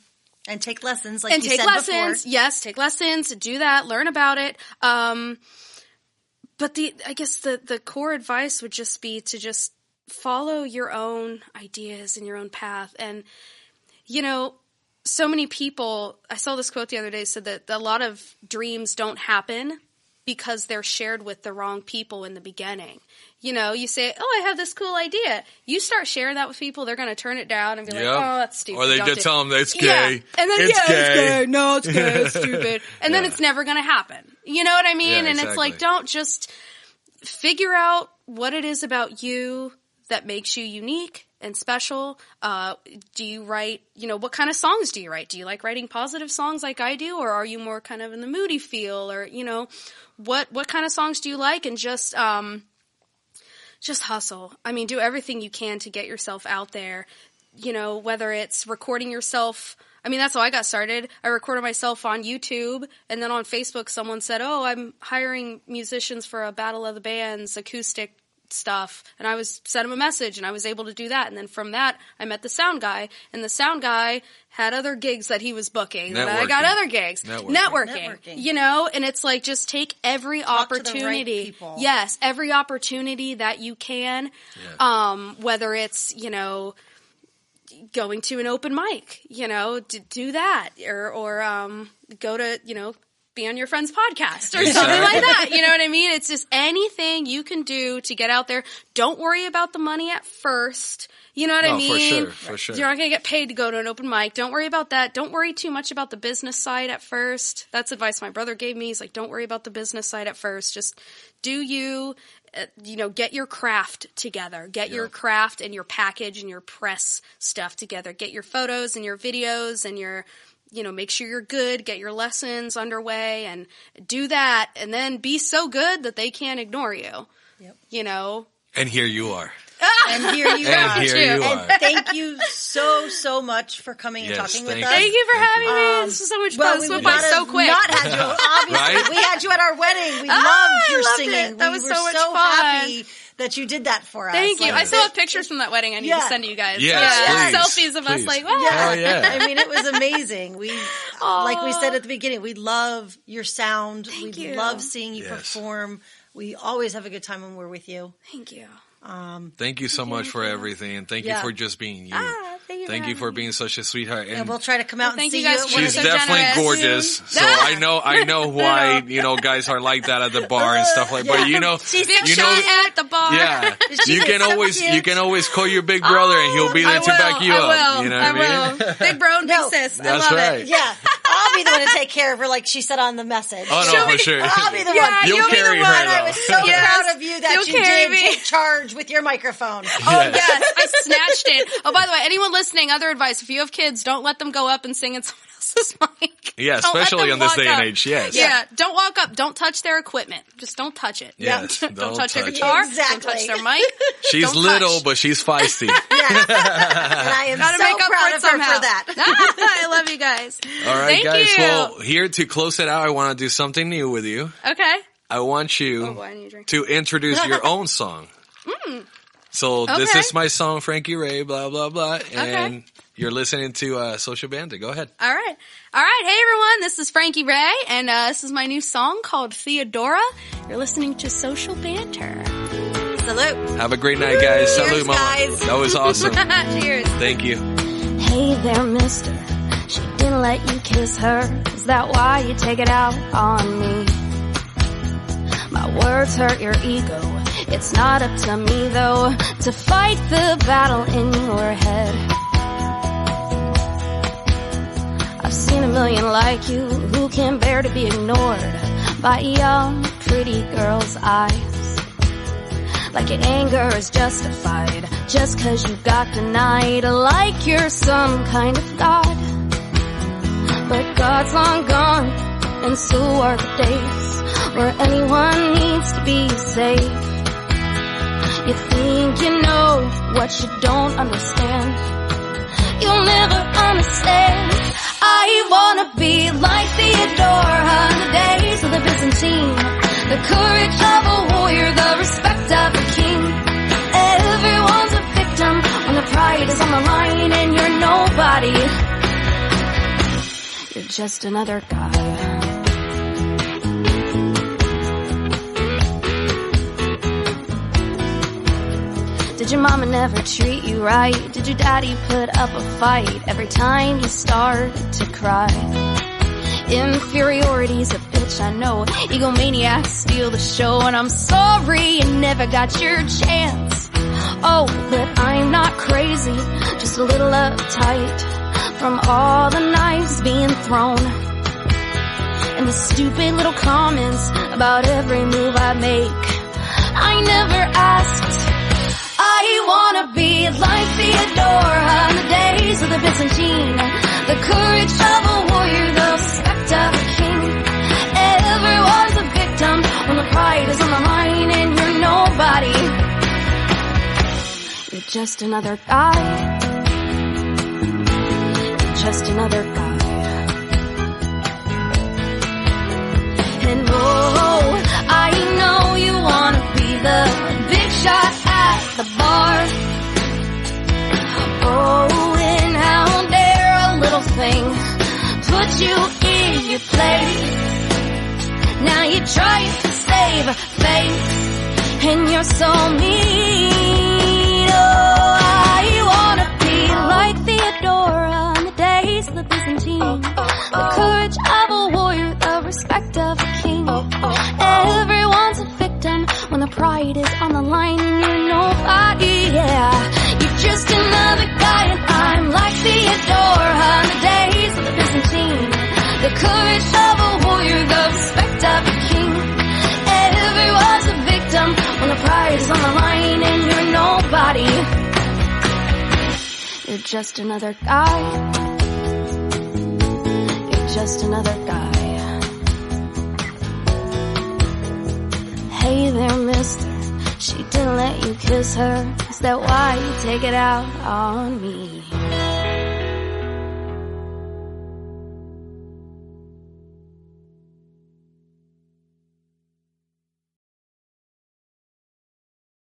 take lessons, like you said before. Yes, take lessons, do that, learn about it. But I guess the core advice would just be to just follow your own ideas and your own path. And, so many people, I saw this quote the other day, said that a lot of dreams don't happen because they're shared with the wrong people in the beginning. You say, I have this cool idea. You start sharing that with people, they're going to turn it down and be like, oh, that's stupid. Or they just tell them it's gay. Yeah. And then, it's gay. No, it's gay. It's stupid. And then it's never going to happen. You know what I mean? Yeah, and exactly. It's like, don't just figure out what it is about you that makes you unique and special. Do you write, what kind of songs do you write? Do you like writing positive songs like I do? Or are you more kind of in the moody feel? Or, what kind of songs do you like? And just hustle. I mean, do everything you can to get yourself out there, whether it's recording yourself. I mean, that's how I got started. I recorded myself on YouTube, and then on Facebook someone said, I'm hiring musicians for a Battle of the Bands acoustic stuff, and I sent him a message, and I was able to do that. And then from that, I met the sound guy, and the sound guy had other gigs that he was booking, and I got other gigs. Networking. And it's like, just take every opportunity. To the right people. Yes, every opportunity that you can, whether it's, going to an open mic, do that, or go to, be on your friend's podcast or something like that. You know what I mean? It's just anything you can do to get out there. Don't worry about the money at first. You know what I mean? For sure. You're not going to get paid to go to an open mic. Don't worry about that. Don't worry too much about the business side at first. That's advice my brother gave me. He's like, don't worry about the business side at first. Just do you, get your craft together. Get your craft and your package and your press stuff together. Get your photos and your videos and your, make sure you're good, get your lessons underway and do that, and then be so good that they can't ignore you. Yep. And here you are. And here you And are. here you are. And thank you so much for coming and talking with us. Thank you for having me. This was so much fun. This went by so quick. Not had you, obviously. Right? We had you at our wedding. We loved your singing. It. That was we were so much so fun. happy that you did that for us. Thank you. I still have pictures from that wedding I need to send you guys. Yes, selfies of us like, wow. Hell yeah. I mean, it was amazing. We, like we said at the beginning, we love your sound. We love seeing you perform. We always have a good time when we're with you. Thank you. Thank you so much for everything, and thank you for just being you. Thank you for being such a sweetheart. And we'll try to come out and see you. She's definitely gorgeous, so I know why guys are like that at the bar and stuff like. But she's big shot at the bar. Yeah, you can always call your big brother, and he'll be there to back you up. You know what I mean? Big bro and big sis. I love it. Yeah, I'll be the one to take care of her, like she said on the message. Oh no, for sure. I'll be the one. You'll carry her. I was so proud of you that you did take charge with your microphone. Oh yes, I snatched it. Oh, by the way, anyone listening, other advice: if you have kids, don't let them go up and sing in someone else's mic. Yeah, especially on this day and age. Yes. Yeah, don't walk up. Don't touch their equipment. Just don't touch it. Yes. Don't touch their guitar. Exactly. Don't touch their mic. She's little, but she's feisty. Yes. And I am so proud of her for that. I love you guys. All right, Thank guys. you. Well, here to close it out, I want to do something new with you. Okay. I want you I need a drink. to introduce your own song. So this is my song, Frankie Raye, blah, blah, blah. And you're listening to Social Banter. Go ahead. All right. Hey, everyone. This is Frankie Raye, and this is my new song called Theodora. You're listening to Social Banter. Salute. Have a great night, guys. Cheers, Salute, Mama. guys. That was awesome. Cheers. Thank you. Hey there, mister. She didn't let you kiss her. Is that why you take it out on me? My words hurt your ego. It's not up to me, though, to fight the battle in your head. I've seen a million like you who can bear to be ignored by young, pretty girls' eyes. Like your anger is justified just 'cause you got denied, like you're some kind of god. But God's long gone, and so are the days where anyone needs to be saved. You think you know what you don't understand. You'll never understand. I wanna be like Theodora in the days of the Byzantine. The courage of a warrior, the respect of a king. Everyone's a victim when the pride is on the line and you're nobody. You're just another guy. Did your mama never treat you right? Did your daddy put up a fight every time you started to cry? Inferiority's a bitch, I know. Egomaniacs steal the show, and I'm sorry you never got your chance. Oh, but I'm not crazy, just a little uptight from all the knives being thrown and the stupid little comments about every move I make. I never asked. I wanna be like Theodora in the days of the Byzantine. The courage of a warrior, the respect of a king. Everyone's a victim when the pride is on the line and you're nobody. You're just another guy. You're just another guy. And oh, I know you wanna be the big shot at the bar. Oh, and how dare a little thing put you in your place. Now you're trying to save face, and you're so mean. Oh, I wanna be like Theodora in the days of the Byzantine. The courage of a warrior, the respect of a king. Everyone's a victim when the pride is on the line and you're nobody, yeah. You're just another guy and I'm like Theodora in the days of the Byzantine. The courage of a warrior, the respect of a king. Everyone's a victim when the pride is on the line and you're nobody. You're just another guy. You're just another guy. Hey there, mister. She didn't let you kiss her. Is that why you take it out on me?